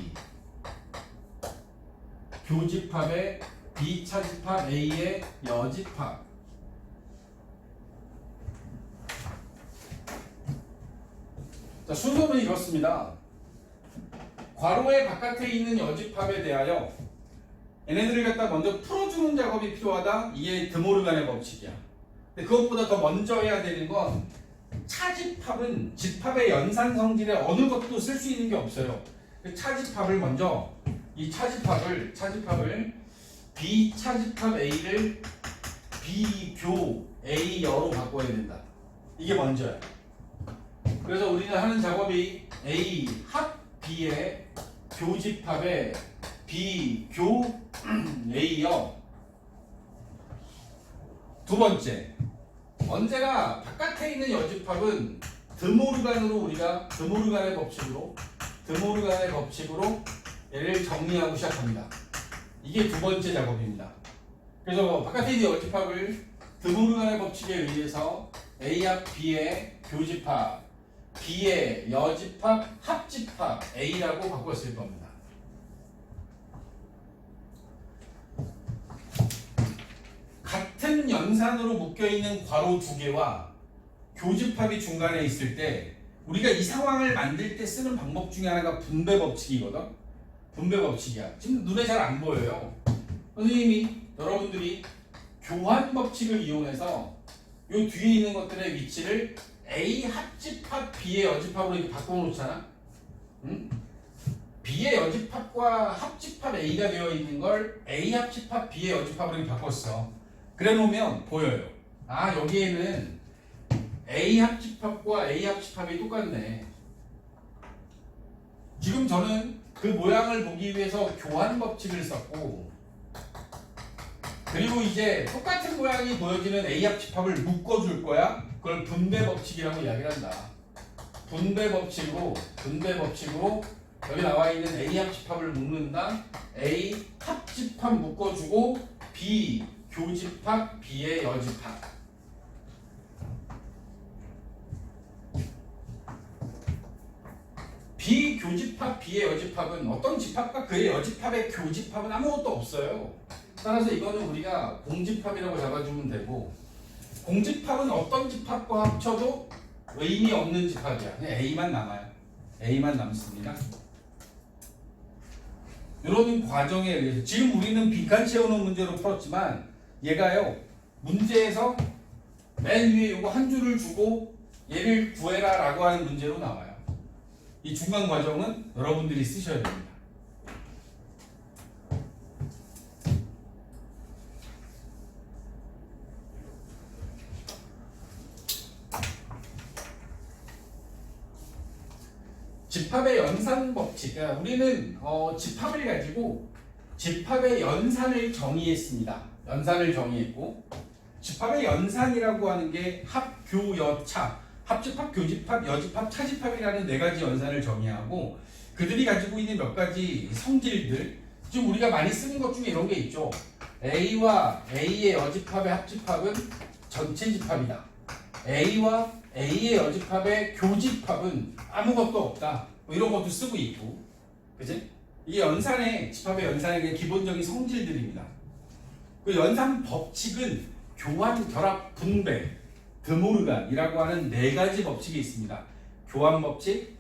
교집합의 B 차집합 A의 여집합. 자, 순서는 이렇습니다. 괄호의 바깥에 있는 여집합에 대하여 얘네들을 갖다 먼저 풀어주는 작업이 필요하다. 이게 드모르간의 법칙이야. 근데 그것보다 더 먼저 해야 되는 건 차집합은 집합의 연산 성질에 어느 것도 쓸 수 있는 게 없어요. 차집합을 먼저 이 차집합을 B 차집합 A를 B교 A여로 바꿔야 된다. 이게 먼저야. 그래서 우리는 하는 작업이 A 합 B의 교집합에 B교 A여. 두 번째, 언제나 바깥에 있는 여집합은 드모르간의 법칙으로 얘를 정리하고 시작합니다. 이게 두 번째 작업입니다. 그래서 바깥에 있는 여집합을 드모르간의 법칙에 의해서 A 합 B의 교집합 B의 여집합 합집합 A라고 바꿨을 겁니다. 같은 연산으로 묶여있는 괄호 두 개와 교집합이 중간에 있을 때 우리가 이 상황을 만들 때 쓰는 방법 중에 하나가 분배 법칙이거든. 분배 법칙이야. 지금 눈에 잘 안 보여요. 여러분들이 교환 법칙을 이용해서 이 뒤에 있는 것들의 위치를 A 합집합 B의 여집합으로 이렇게 바꿔놓잖아. 응? B의 여집합과 합집합 A가 되어 있는 걸 A 합집합 B의 여집합으로 이렇게 바꿨어. 그래 놓으면 보여요. 아, 여기에는 A 합집합과 A 합집합이 똑같네. 지금 저는 그 모양을 보기 위해서 교환 법칙을 썼고, 그리고 이제 똑같은 모양이 보여지는 A 합집합을 묶어줄 거야. 그걸 분배 법칙이라고 이야기를 한다. 분배 법칙으로 여기 나와 있는 A 합집합을 묶는다. A 합집합 묶어주고 B 교집합 B의 여집합. B 교집합 B의 여집합은 어떤 집합과 그의 여집합의 교집합은 아무것도 없어요. 따라서 이거는 우리가 공집합이라고 잡아주면 되고, 공집합은 어떤 집합과 합쳐도 의미 없는 집합이야. 그냥 A만 남아요. A만 남습니다. 이런 과정에 의해서 지금 우리는 빈칸 채우는 문제로 풀었지만 얘가요, 문제에서 맨 위에 이거 한 줄을 주고 얘를 구해라 라고 하는 문제로 나와요. 이 중간 과정은 여러분들이 쓰셔야 됩니다. 집합의 연산 법칙. 우리는 집합을 가지고 집합의 연산을 정의했습니다. 연산을 정의했고, 집합의 연산이라고 하는 게 합, 교, 여, 차, 합집합, 교집합, 여집합, 차집합이라는 네 가지 연산을 정의하고, 그들이 가지고 있는 몇 가지 성질들, 지금 우리가 많이 쓰는 것 중에 이런 게 있죠. A와 A의 여집합의 합집합은 전체 집합이다. A와 A의 여집합의 교집합은 아무것도 없다. 뭐 이런 것도 쓰고 있고, 그치? 이게 연산의 집합의 연산의 그냥 기본적인 성질들입니다. 그 연산 법칙은 교환, 결합, 분배, 드모르간이라고 하는 네 가지 법칙이 있습니다. 교환 법칙,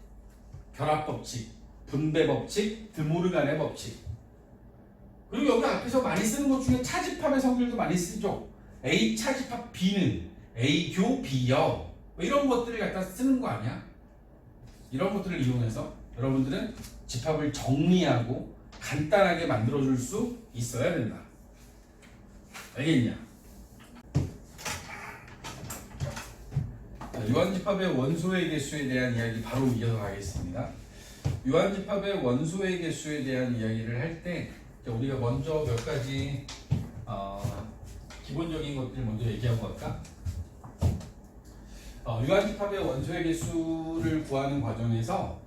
결합 법칙, 분배 법칙, 드모르간의 법칙. 그리고 여기 앞에서 많이 쓰는 것 중에 차집합의 성질도 많이 쓰죠. A 차집합 B는 A 교 B여, 뭐 이런 것들을 갖다 쓰는 거 아니야? 이런 것들을 이용해서 여러분들은 집합을 정리하고 간단하게 만들어줄 수 있어야 된다. 알겠냐? 유한집합의 원소의 개수에 대한 이야기 바로 이어서 가겠습니다. 유한집합의 원소의 개수에 대한 이야기를 할 때 우리가 먼저 몇 가지 기본적인 것들 먼저 얘기하고 갈까? 유한집합의 원소의 개수를 구하는 과정에서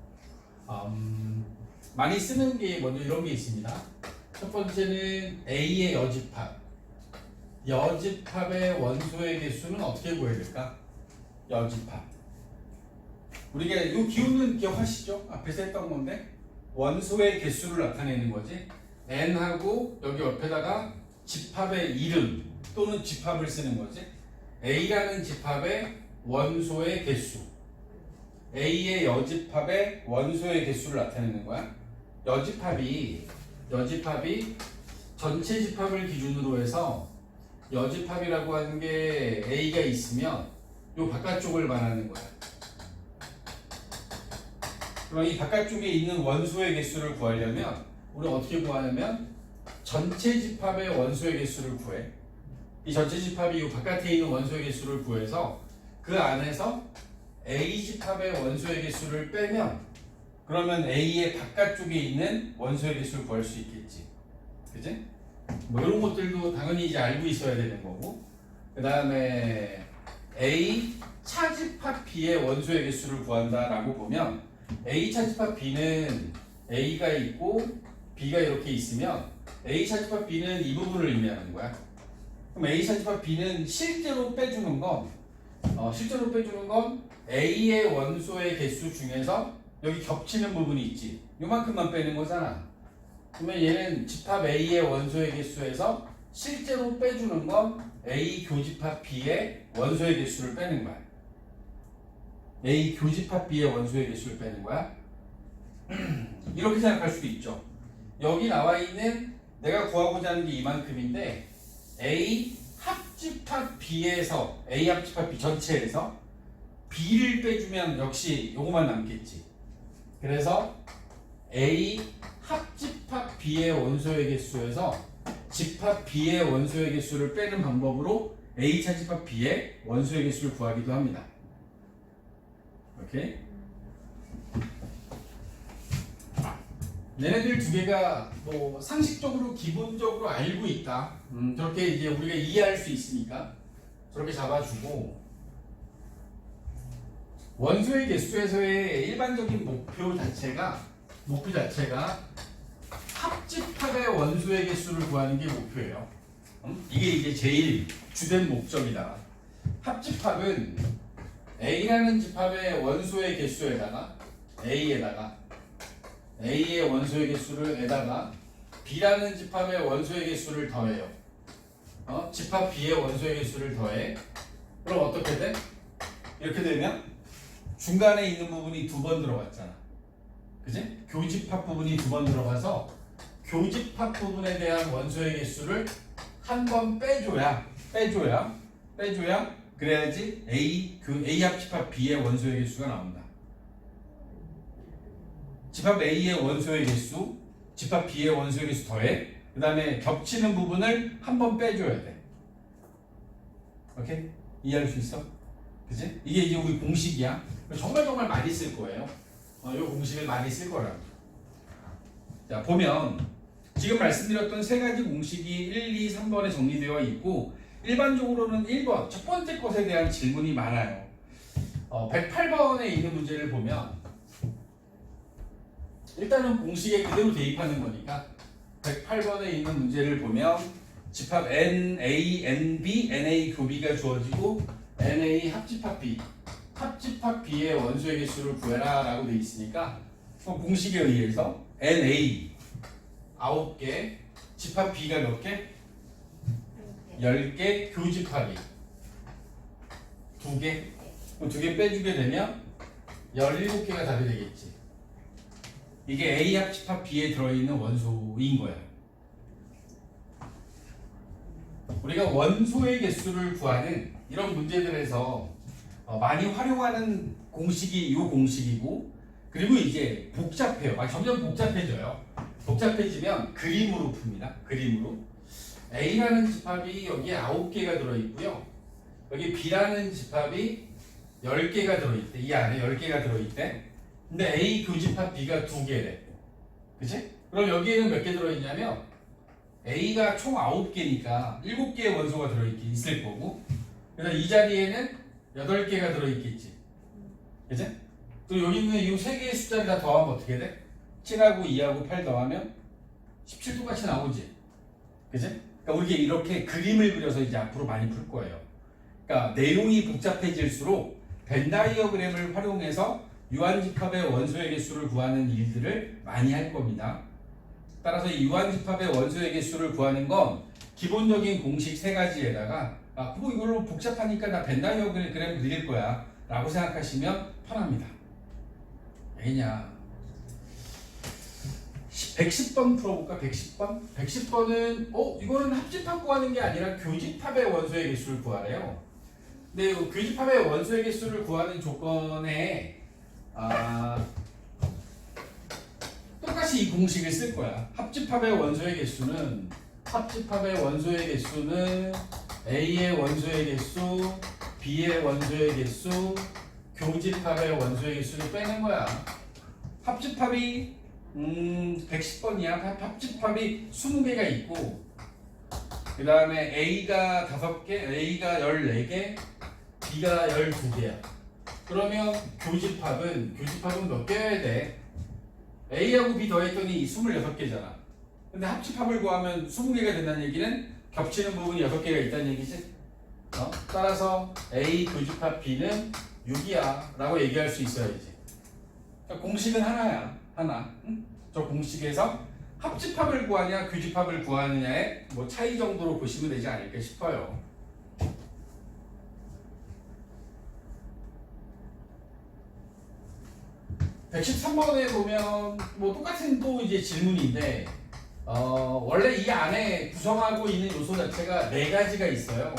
많이 쓰는 게 먼저 이런 게 있습니다. 첫 번째는 A의 여집합. 여집합의 원소의 개수는 어떻게 구해야 될까? 여집합. 우리가 이 기호는 기억하시죠? 앞에서 했던 건데 원소의 개수를 나타내는 거지. n하고 여기 옆에다가 집합의 이름 또는 집합을 쓰는 거지. A라는 집합의 원소의 개수, A의 여집합의 원소의 개수를 나타내는 거야. 여집합이 전체 집합을 기준으로 해서 여집합이라고 하는 게 A가 있으면 요 바깥쪽을 말하는 거야. 그럼 이 바깥쪽에 있는 원소의 개수를 구하려면 우리는 어떻게 구하냐면 전체 집합의 원소의 개수를 구해. 이 전체 집합이 이 바깥에 있는 원소의 개수를 구해서 그 안에서 A 집합의 원소의 개수를 빼면 그러면 A의 바깥쪽에 있는 원소의 개수를 구할 수 있겠지. 그치? 뭐 이런 것들도 당연히 이제 알고 있어야 되는 거고, 그 다음에 A 차집합 B의 원소의 개수를 구한다라고 보면 A 차집합 B는 A가 있고 B가 이렇게 있으면 A 차집합 B는 이 부분을 의미하는 거야. 그럼 A 차집합 B는 실제로 빼주는 건 A의 원소의 개수 중에서 여기 겹치는 부분이 있지. 요만큼만 빼는 거잖아. 그러면 얘는 집합 A의 원소의 개수에서 실제로 빼주는 건 A 교집합 B의 원소의 개수를 빼는 거야. A 교집합 B의 원소의 개수를 빼는 거야. 이렇게 생각할 수도 있죠. 여기 나와 있는 내가 구하고자 하는 게 이만큼인데 A 합집합 B에서 A 합집합 B 전체에서 B를 빼주면 역시 요거만 남겠지. 그래서 A 합집합 B의 원소의 개수에서 집합 B의 원소의 개수를 빼는 방법으로 A 차집합 B의 원소의 개수를 구하기도 합니다. 오케이? 얘네들 두 개가 뭐 상식적으로 기본적으로 알고 있다. 저렇게 이제 우리가 이해할 수 있으니까 저렇게 잡아주고, 원소의 개수에서의 일반적인 목표 자체가 합집합의 원소의 개수를 구하는 게 목표예요. 이게 이제 제일 주된 목적이다. 합집합은 A라는 집합의 원소의 개수에다가 A의 원소의 개수를 에다가 B라는 집합의 원소의 개수를 더해요. 집합 B의 원소의 개수를 더해. 그럼 어떻게 돼? 이렇게 되면 중간에 있는 부분이 두 번 들어갔잖아. 그지? 교집합 부분이 두 번 들어가서 교집합 부분에 대한 원소의 개수를 한 번 빼줘야 그래야지 A 합집합 B의 원소의 개수가 나온다. 집합 A의 원소의 개수, 집합 B의 원소의 개수 더해. 그 다음에 겹치는 부분을 한 번 빼줘야 돼. 오케이? 이해할 수 있어? 그치? 이게 이제 우리 공식이야. 정말 많이 쓸 거예요. 이 공식을 많이 쓸 거라고. 자, 보면 지금 말씀드렸던 세 가지 공식이 1, 2, 3번에 정리되어 있고, 일반적으로는 1번, 첫 번째 것에 대한 질문이 많아요. 108번에 있는 문제를 보면 일단은 공식에 그대로 대입하는 거니까 108번에 있는 문제를 보면 집합 NA, NB, NA 교비가 주어지고 NA 합집합 B의 원소의 개수를 구해라 라고 되어 있으니까 공식에 의해서 NA 9개, 집합 B가 몇 개? 10개, 교집합이 2개. 그럼 2개 빼주게 되면 17개가 답이 되겠지. 이게 A 합집합 B에 들어있는 원소인 거야. 우리가 원소의 개수를 구하는 이런 문제들에서 많이 활용하는 공식이 이 공식이고, 그리고 이제 복잡해요. 점점 복잡해져요. 복잡해지면 그림으로 풉니다. 그림으로. A라는 집합이 여기에 9개가 들어있고요. 여기 B라는 집합이 10개가 들어있대. 이 안에 10개가 들어있대. 근데 A 교집합 B가 2개래. 그치? 그럼 여기에는 몇 개 들어있냐면 A가 총 9개니까 7개의 원소가 있을 거고, 그래서 이 자리에는 8개가 들어있겠지. 그치? 또 여기 있는 이 3개의 숫자를 다 더하면 어떻게 돼? 7하고 2하고 8 더하면 17 똑같이 나오지. 그치? 그러니까 우리가 이렇게 그림을 그려서 이제 앞으로 많이 풀 거예요. 그러니까 내용이 복잡해질수록 벤 다이어그램을 활용해서 유한집합의 원소의 개수를 구하는 일들을 많이 할 겁니다. 따라서 이 유한집합의 원소의 개수를 구하는 건 기본적인 공식 3가지에다가 그거 이걸로 복잡하니까 나 벤 다이어그램 그릴 거야 라고 생각하시면 편합니다. 왜냐? 110번 풀어볼까? 110번? 110번은 이거는 합집합 구하는 게 아니라 교집합의 원소의 개수를 구하래요. 근데 교집합의 원소의 개수를 구하는 조건에 똑같이 이 공식을 쓸 거야. 합집합의 원소의 개수는 A의 원소의 개수, B의 원소의 개수, 교집합의 원소의 개수를 빼는 거야. 합집합이 110번이야. 합집합이 20개가 있고, 그 다음에 A가 5개, A가 14개, B가 12개야. 그러면 교집합은 몇 개여야 돼? A하고 B 더했더니 26개잖아. 근데 합집합을 구하면 20개가 된다는 얘기는 겹치는 부분이 6개가 있다는 얘기지? 따라서 A 교집합 B는 6이야 라고 얘기할 수 있어야지. 그러니까 공식은 하나야. 하나. 응? 저 공식에서 합집합을 구하냐 교집합을 구하느냐의 차이 정도로 보시면 되지 않을까 싶어요. (113번에) 보면 똑같은 또 이제 질문인데 원래 이 안에 구성하고 있는 요소 자체가 4가지가 있어요.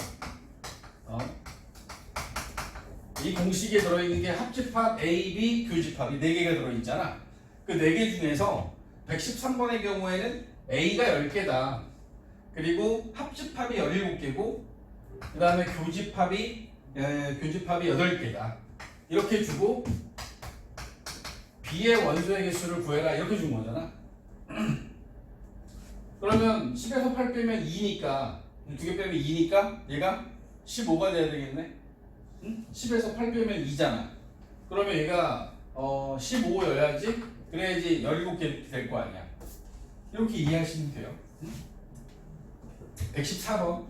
이 공식에 들어있는 게 합집합 A, B, 교집합이 4개가 들어있잖아. 그 4개 중에서 113번의 경우에는 A가 10개다. 그리고 합집합이 17개고, 그 다음에 교집합이 8개다. 이렇게 주고 B의 원소의 개수를 구해라 이렇게 준 거잖아. 그러면 10에서 8 빼면 2니까 2개 빼면 2니까 얘가 15가 돼야 되겠네. 10에서 8 빼면 2잖아. 그러면 얘가 15여야지. 그래야지 17개 될 거 아니야. 이렇게 이해하시면 돼요. 114번.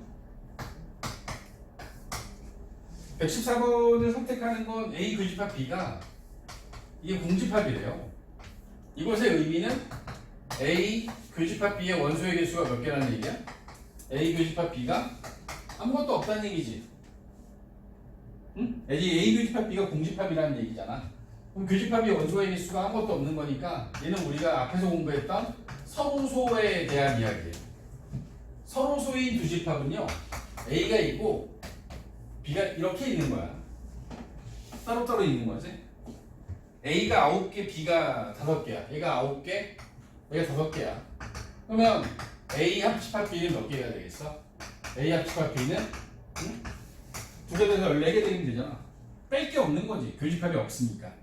114번을 선택하는 건 A 교집합 B가 이게 공집합이래요. 이것의 의미는 A 교집합 B의 원소의 개수가 몇 개라는 얘기야? A 교집합 B가 아무것도 없다는 얘기지. 응? A 교집합 B가 공집합이라는 얘기잖아. 그럼 교집합이 원소의 개수가 아무것도 없는 거니까 얘는 우리가 앞에서 공부했던 서로소에 대한 이야기예요. 서로소인 두 집합은요, A가 있고 B가 이렇게 있는 거야. 따로따로 있는 거지. A가 9개, B가 5개야. 얘가 9개, 얘가 5개야. 그러면 A 합집합 B는 몇 개가 되겠어? A 합집합 B는 2개 돼서 14개 되면 되잖아. 뺄 게 없는 거지. 교집합이 없으니까.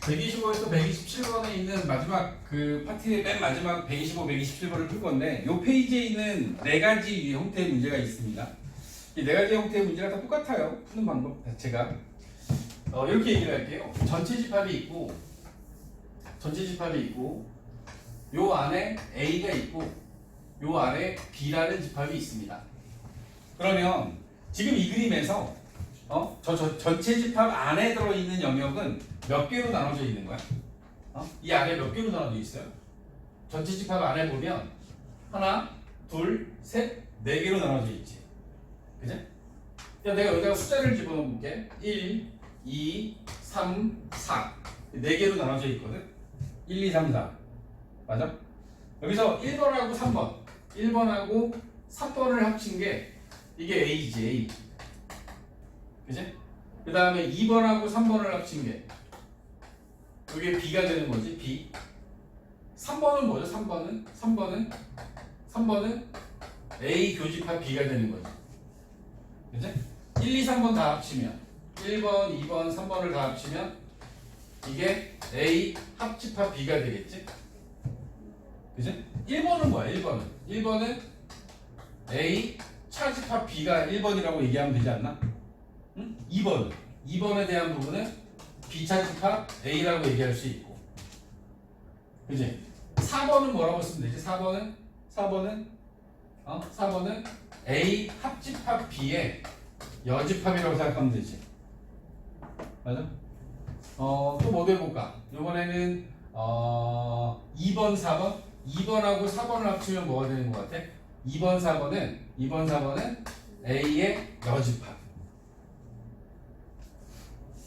125에서 127번에 있는 마지막 그 파트의 맨 마지막 125, 127번을 풀 건데 이 페이지에 있는 네 가지 형태의 문제가 있습니다. 이 네 가지 형태의 문제가 다 똑같아요. 푸는 방법 자체가. 이렇게 얘기를 할게요. 전체 집합이 있고 요 안에 A가 있고 요 아래 B라는 집합이 있습니다. 그러면 지금 이 그림에서 저 전체 집합 안에 들어있는 영역은 몇 개로 나눠져 있는 거야? 이 안에 몇 개로 나눠져 있어요? 전체 집합 안에 보면 하나, 둘, 셋, 네 개로 나눠져 있지. 그지? 내가 여기다가 숫자를 집어넣어 볼게. 1, 2, 3, 4. 네 개로 나눠져 있거든. 1, 2, 3, 4. 맞아? 여기서 1번하고 3번. 1번하고 3번을 합친 게 이게 A지, A. 그지? 그 다음에 2번하고 3번을 합친 게 이게 B가 되는 거지, B. 3번은 뭐죠? 3번은 A 교집합 B가 되는 거지. 그지? 1, 2, 3번 다 합치면 1번, 2번, 3번을 다 합치면 이게 A 합집합 B가 되겠지? 그지? 1번은 뭐야? 1번은 A 차집합 B가 1번이라고 얘기하면 되지 않나? 응? 2번에 대한 부분은 B 차집합 A라고 얘기할 수 있고, 그지? 4번은 뭐라고 쓰면 되지? 4번은 A 합집합 B의 여집합이라고 생각하면 되지. 맞아? 또 뭐도 해볼까? 이번에는 2번, 4번? 2번하고 4번을 합치면 뭐가 되는 것 같아? 2번, 4번은 A의 여집합.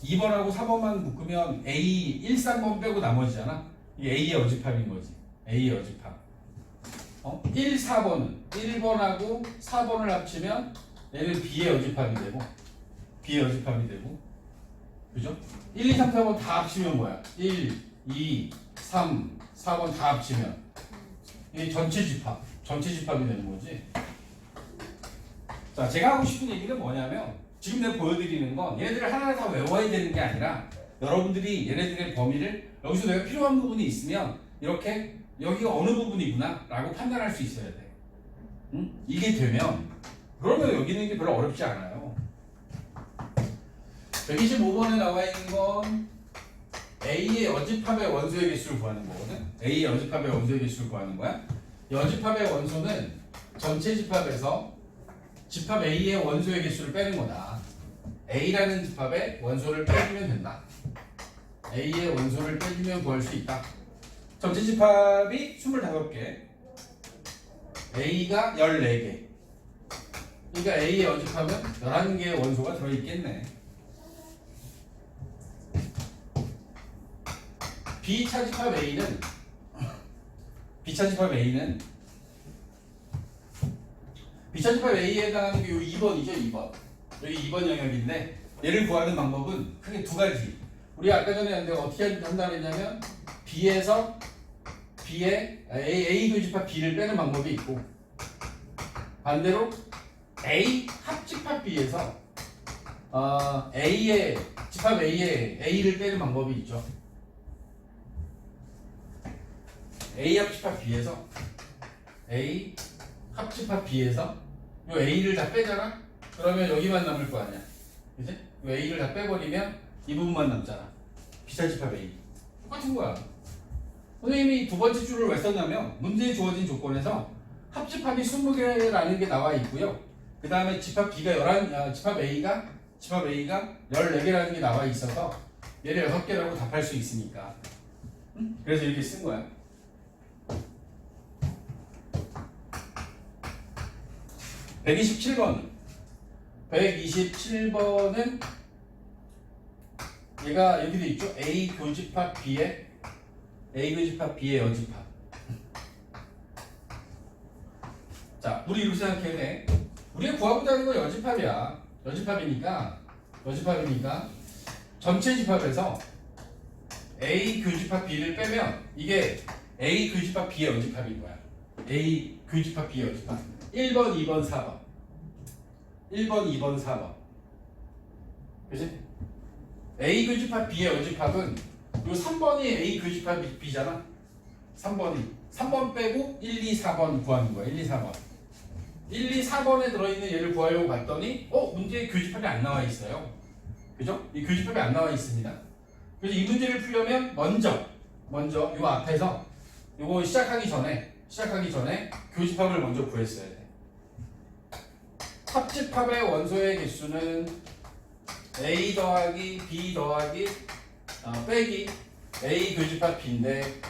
2번하고 4번만 묶으면 A 1, 3번 빼고 나머지잖아. 이게 A의 여집합인 거지. A의 여집합. 1, 4번은 1번하고 4번을 합치면 얘는 B의 여집합이 되고, 그죠? 1, 2, 3, 4번 다 합치면 뭐야? 1, 2, 3, 4번 다 합치면 이게 전체 집합이 되는 거지. 자, 제가 하고 싶은 얘기는 뭐냐면 지금 내가 보여드리는 건 얘네들을 하나하나 다 외워야 되는 게 아니라 여러분들이 얘네들의 범위를 여기서 내가 필요한 부분이 있으면 이렇게 여기가 어느 부분이구나 라고 판단할 수 있어야 돼. 응? 이게 되면 그러면 여기 있는 게 별로 어렵지 않아요. 125번에 나와 있는 건 A의 여집합의 원소의 개수를 구하는 거거든. A의 여집합의 원소의 개수를 구하는 거야. 여집합의 원소는 전체 집합에서 집합 A의 원소의 개수를 빼는 거다. A라는 집합의 원소를 빼주면 된다. A의 원소를 빼주면 구할 수 있다. 전체 집합이 25개, A가 14개. 그러니까 A의 여집합은 11개의 원소가 들어있겠네. B차집합 A는 B차집합 A에 해당하는 게 이 2번이죠, 2번. 여기 2번 영역인데 얘를 구하는 방법은 크게 두 가지. 우리 아까 전에 내가 어떻게 한다고 했냐면 B에서 B의 A 교집합 B를 빼는 방법이 있고, 반대로 A 합집합 B에서 A의 집합 A의 A를 빼는 방법이 있죠. A 합집합 B에서 A 합집합 B에서 요 A를 다 빼잖아? 그러면 여기만 남을 거 아니야. 그치? 요 A를 다 빼버리면 이 부분만 남잖아. B차집합 A. 똑같은 거야. 선생님이 두 번째 줄을 왜 썼냐면 문제에 주어진 조건에서 합집합이 20개라는 게 나와 있고요. 그 다음에 집합 집합 A가 14개라는 게 나와 있어서 얘를 6개라고 답할 수 있으니까. 그래서 이렇게 쓴 거야. 127번은 얘가 여기도 있죠. A 교집합 B의 여집합. 자, 우리 이렇게 생각해야 돼. 우리가 구하고자 하는 건 여집합이니까 전체 집합에서 A 교집합 B를 빼면 이게 A 교집합 B의 여집합인 거야. A 교집합 B의 여집합. 1번, 2번, 4번. 1번, 2번, 4번. 그치? A 교집합 B의 여집합은 요 3번이 A 교집합 B잖아. 3번 빼고 1, 2, 4번 구하는 거야. 1, 2, 4번. 1, 2, 4번에 들어있는 얘를 구하려고 봤더니 문제에 교집합이 안 나와 있어요. 그죠? 이 교집합이 안 나와 있습니다. 그래서 이 문제를 풀려면 먼저 요 앞에서 요거 시작하기 전에 교집합을 먼저 구했어야 돼. 합집합의 원소의 개수는 A 더하기 B 더하기 빼기 A 교집합 B인데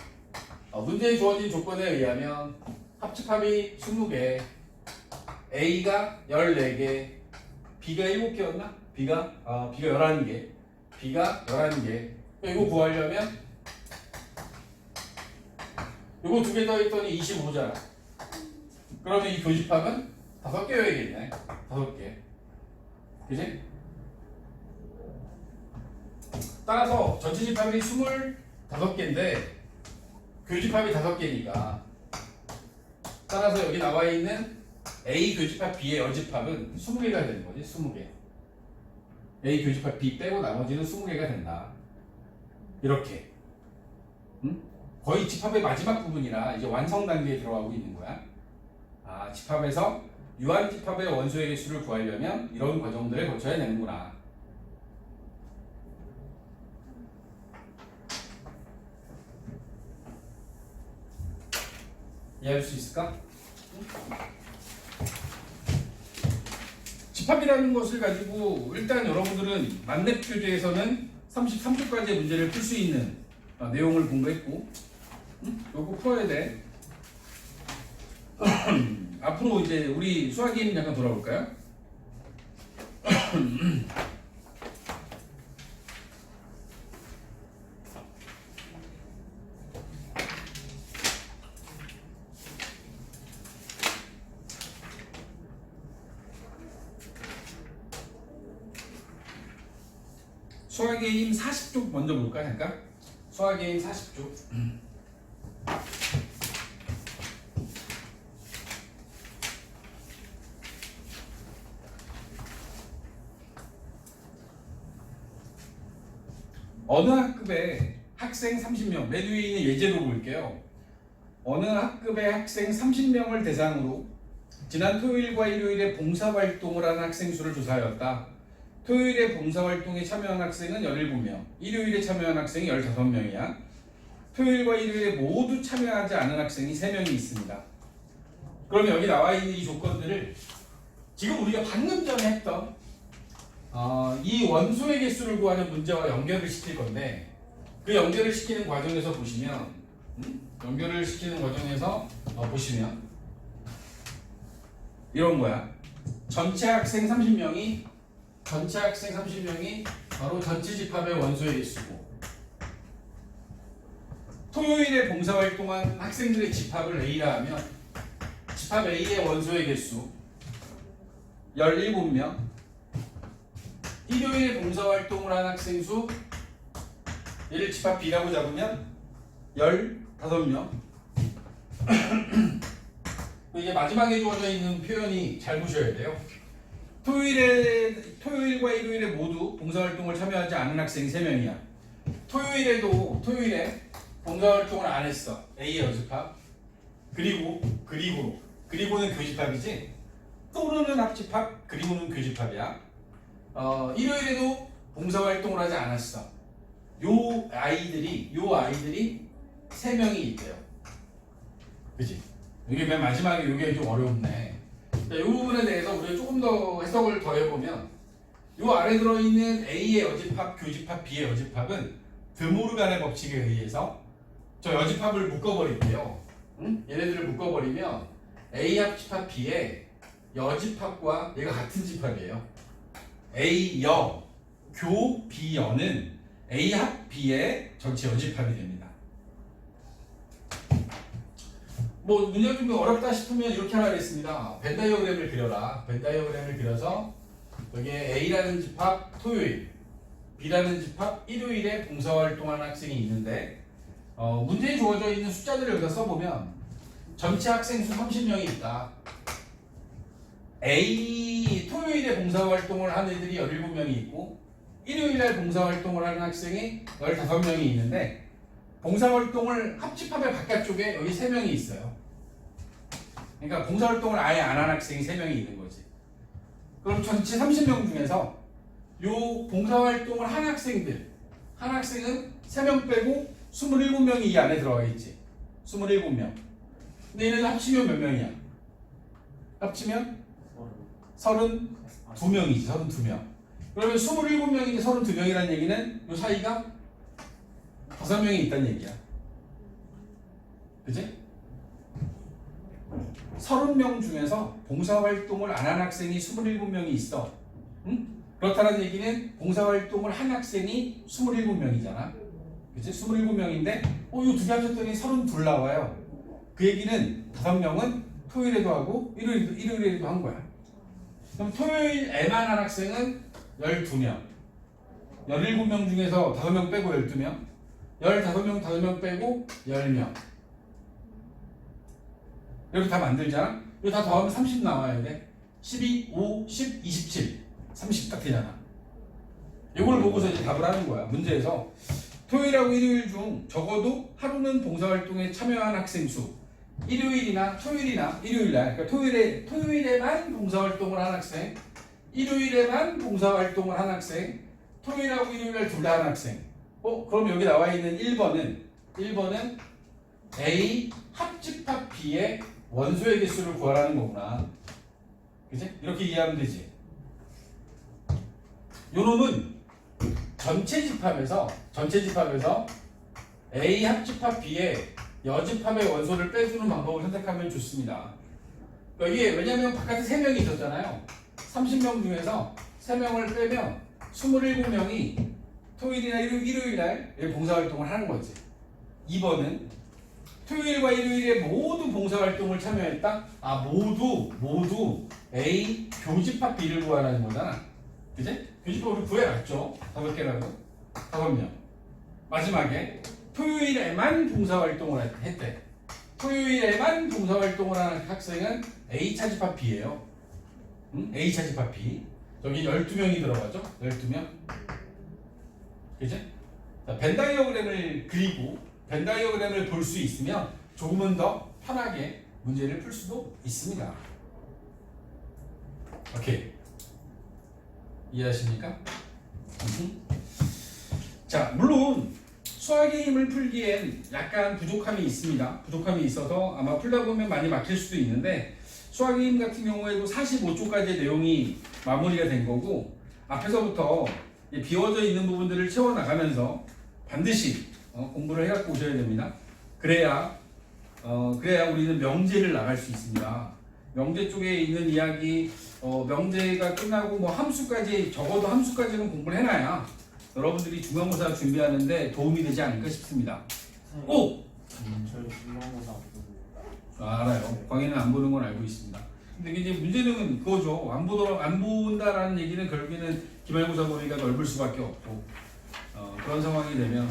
문제에 주어진 조건에 의하면 합집합이 20개, A가 14개, B가 7개였나? B가 11개, B가 11개. 이거 구하려면 이거 2개 더했더니 25잖아. 그러면 이 교집합은 5개여야겠네. 5개. 그지? 따라서 전체 집합이 25개인데 교집합이 5개니까 따라서 여기 나와 있는 A 교집합 B의 여집합은 20개가 되는 거지. 20개. A 교집합 B 빼고 나머지는 20개가 된다. 이렇게. 응? 거의 집합의 마지막 부분이라 이제 완성 단계에 들어가고 있는 거야. 집합에서 유한집합의 원소의 개수를 구하려면 이런 과정들을 거쳐야 되는구나. 이해할 수 있을까? 집합이라는 것을 가지고 일단 여러분들은 만렙 교재에서는 33쪽까지의 문제를 풀 수 있는 내용을 공부했고, 요거 풀어야 돼. 앞으로 이제 우리 수학 게임 잠깐 돌아볼까요? 수학 게임 40쪽 먼저 볼까 잠깐? 수학 게임 40쪽. 어느 학급에 학생 30명, 맨 위에 있는 예제로 볼게요. 어느 학급의 학생 30명을 대상으로 지난 토요일과 일요일에 봉사활동을 한 학생 수를 조사하였다. 토요일에 봉사활동에 참여한 학생은 17명, 일요일에 참여한 학생이 15명이야. 토요일과 일요일에 모두 참여하지 않은 학생이 3명이 있습니다. 그러면 여기 나와 있는 이 조건들을 지금 우리가 방금 전에 했던 이 원소의 개수를 구하는 문제와 연결을 시킬 건데, 그 연결을 시키는 과정에서 보시면 보시면 이런 거야. 전체 학생 30명이 바로 전체 집합의 원소의 개수고, 토요일에 봉사활동한 학생들의 집합을 A라 하면 집합 A의 원소의 개수 17명, 일요일에 봉사활동을 한 학생 수 얘를 집합 B라고 잡으면 15명. 이게 마지막에 주어져 있는 표현이 잘 보셔야 돼요. 토요일과 일요일에 모두 봉사활동을 참여하지 않은 학생이 3명이야. 토요일에 봉사활동을 안 했어. A의 여집합. 그리고는 교집합이지. 또는 합집합, 그리고는 교집합이야. 일요일에도 봉사활동을 하지 않았어. 요 아이들이 3명이 있대요. 그치? 이게 맨 마지막에 이게 좀 어렵네. 이 부분에 대해서 우리가 조금 더 해석을 더 해보면, 요 아래 들어있는 A의 여집합, 교집합, B의 여집합은 드모르간의 법칙에 의해서 저 여집합을 묶어버릴게요. 얘네들을 묶어버리면 A 합집합 B의 여집합과 얘가 같은 집합이에요. A 여, 교 B 여는 A 합 B의 전체 여집합이 됩니다. 문제가 좀 어렵다 싶으면 이렇게 하나 하겠습니다. 벤 다이어그램을 그려라. 벤 다이어그램을 그려서 여기에 A라는 집합 토요일, B라는 집합 일요일에 봉사활동하는 학생이 있는데, 문제에 주어져 있는 숫자들을 여기다 써보면 전체 학생 수 30명이 있다. 토요일에 봉사활동을 한 애들이 17명이 있고, 일요일날 봉사활동을 하는 학생이 15명이 있는데 봉사활동을 합집합의 바깥쪽에 여기 3명이 있어요. 그러니까 봉사활동을 아예 안 한 학생이 3명이 있는 거지. 그럼 전체 30명 중에서 요 봉사활동을 한 학생들, 한 학생은 3명 빼고 27명이 이 안에 들어가 있지. 27명. 근데 얘네들 합치면 몇 명이야? 합치면 32명이지. 32명. 그러면 27명인데 32명이라는 얘기는 요 사이가 5명이 있다는 얘기야. 그치? 30명 중에서 봉사활동을 안 한 학생이 27명이 있어. 응? 그렇다는 얘기는 봉사활동을 한 학생이 27명이잖아. 그치? 27명인데 요 두 개 합쳤더니 32 나와요. 그 얘기는 5명은 토요일에도 하고 일요일에도 한 거야. 그럼 토요일에만 한 학생은 12명. 17명 중에서 5명 빼고 12명. 15명 5명 빼고 10명. 이렇게 다 만들잖아? 이거 다 더하면 30 나와야 돼. 12, 5, 10, 27. 30 딱 되잖아. 이걸 보고서 이제 답을 하는 거야. 문제에서 토요일하고 일요일 중 적어도 하루는 봉사활동에 참여한 학생 수. 일요일이나 토요일이나 일요일날, 그러니까 토요일에만 봉사활동을 한 학생, 일요일에만 봉사활동을 한 학생, 토요일하고 일요일날 둘 다 한 학생. 그럼 여기 나와 있는 1번은 A 합집합 B의 원소의 개수를 구하라는 거구나. 그치? 이렇게 이해하면 되지. 요 놈은 전체 집합에서 A 합집합 B의 여집합의 원소를 빼주는 방법을 선택하면 좋습니다. 그러니까 이게 왜냐면 바깥에 3명이 있었잖아요. 30명 중에서 3명을 빼면 27명이 토요일이나 일요일날 봉사활동을 하는 거지. 2번은 토요일과 일요일에 모두 봉사활동을 참여했다? 모두 A 교집합 B를 구하라는 거잖아. 그치? 교집합 우리 구해놨죠? 5개라도 5명. 마지막에 토요일에만 봉사활동을 했대. 토요일에만 봉사활동을 하는 학생은 A 차집합 B예요. 응? A 차집합 B. 여기 12명이 들어가죠? 12명. 그치? 벤 다이어그램을 그리고 벤 다이어그램을 볼 수 있으면 조금은 더 편하게 문제를 풀 수도 있습니다. 오케이. 이해하십니까? 자, 물론 수학의 힘을 풀기엔 약간 부족함이 있습니다. 부족함이 있어서 아마 풀다 보면 많이 막힐 수도 있는데 수학의 힘 같은 경우에도 45쪽까지의 내용이 마무리가 된 거고 앞에서부터 비워져 있는 부분들을 채워나가면서 반드시 공부를 해갖고 오셔야 됩니다. 그래야 우리는 명제를 나갈 수 있습니다. 명제 쪽에 있는 이야기, 명제가 끝나고 뭐 함수까지, 적어도 함수까지는 공부를 해놔야 여러분들이 중간고사 준비하는데 도움이 되지 않을까 싶습니다. 오!
저희 중간고사 안 보고.
알아요. 광희는 안 보는 건 알고 있습니다. 근데 이제 문제는 그거죠. 안 본다라는 얘기는 결국에는 기말고사 범위가 넓을 수밖에 없고 그런 상황이 되면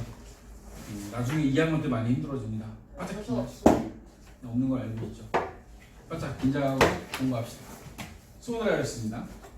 나중에 2학년 때 많이 힘들어집니다. 바짝 없는 걸 알고 있죠. 바짝 긴장하고 공부합시다. 수고들 하셨습니다.